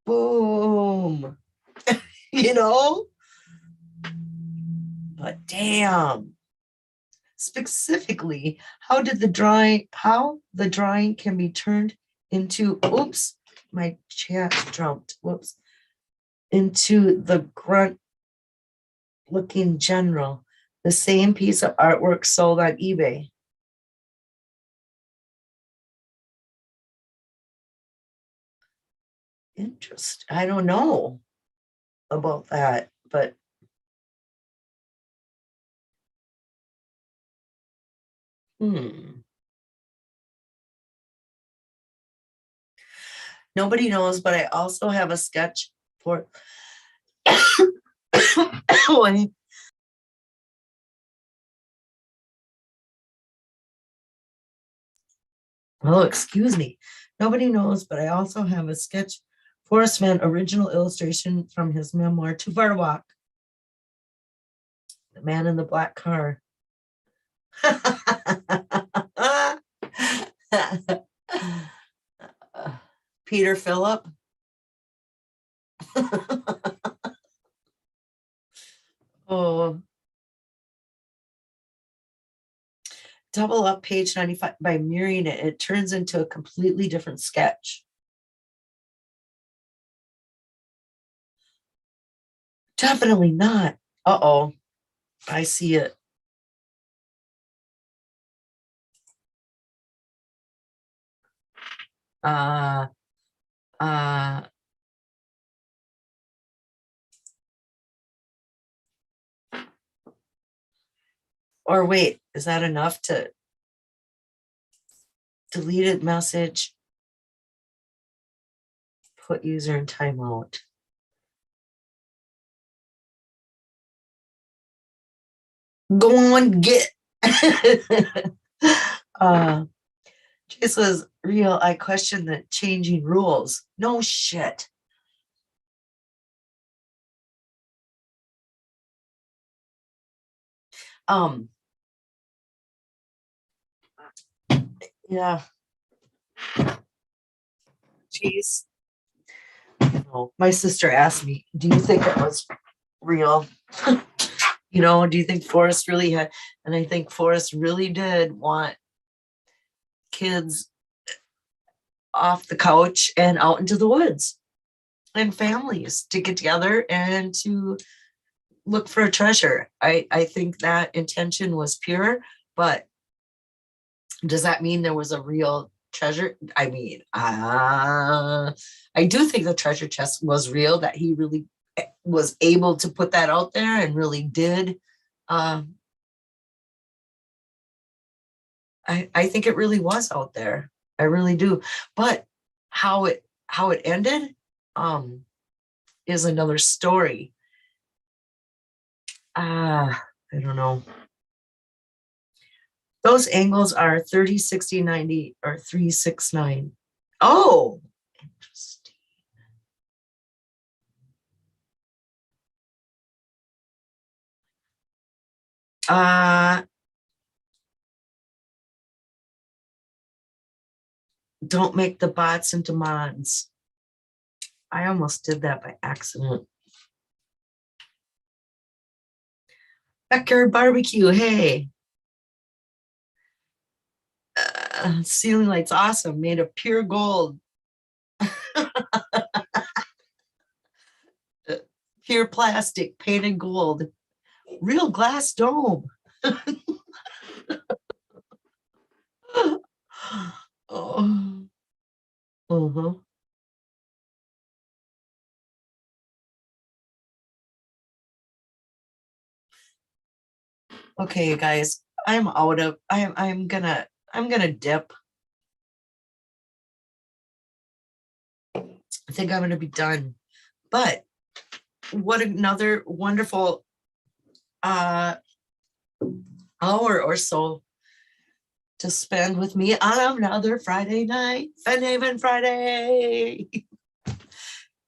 Boom. You know? But damn. Specifically, how the drawing can be turned into, oops, my chat jumped, whoops, into the grunt looking general, the same piece of artwork sold on eBay. Interesting. I don't know about that, but nobody knows, but I also have a sketch for oh, excuse me. Nobody knows, but I also have a sketch Forrest Mann original illustration from his memoir, Too Far to Walk. The Man in the Black Car. Peter Phillip. Oh. Double up page 95 by mirroring it. It turns into a completely different sketch. Definitely not. Uh-oh. I see it. Or wait, is that enough to deleted message? Put user in timeout. Go on, get. This was real. I question the changing rules. No shit. Yeah. Jeez. My sister asked me, do you think it was real? You know, do you think Forrest really had, and I think Forrest really did want kids off the couch and out into the woods and families to get together and to look for a treasure. I think that intention was pure, but does that mean there was a real treasure, I mean, I do think the treasure chest was real, that he really was able to put that out there and really did. Um, I think it really was out there. I really do. But how it ended is another story. I don't know. Those angles are 30, 60, 90, or 369. Oh, interesting. Uh, don't make the bots into mods. I almost did that by accident. Backyard barbecue, hey. Ceiling lights, awesome, made of pure gold. Pure plastic, painted gold. Real glass dome. Oh. Uh-huh. Okay, you guys, I'm gonna dip. I think I'm gonna be done. But what another wonderful uh hour or so to spend with me on another Friday night, Fennhaven Friday.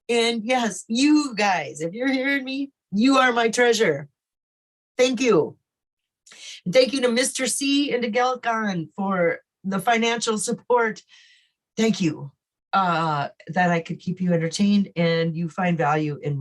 And yes, you guys, if you're hearing me, you are my treasure. Thank you. And thank you to Mr. C and to Galcon for the financial support. Thank you that I could keep you entertained and you find value in my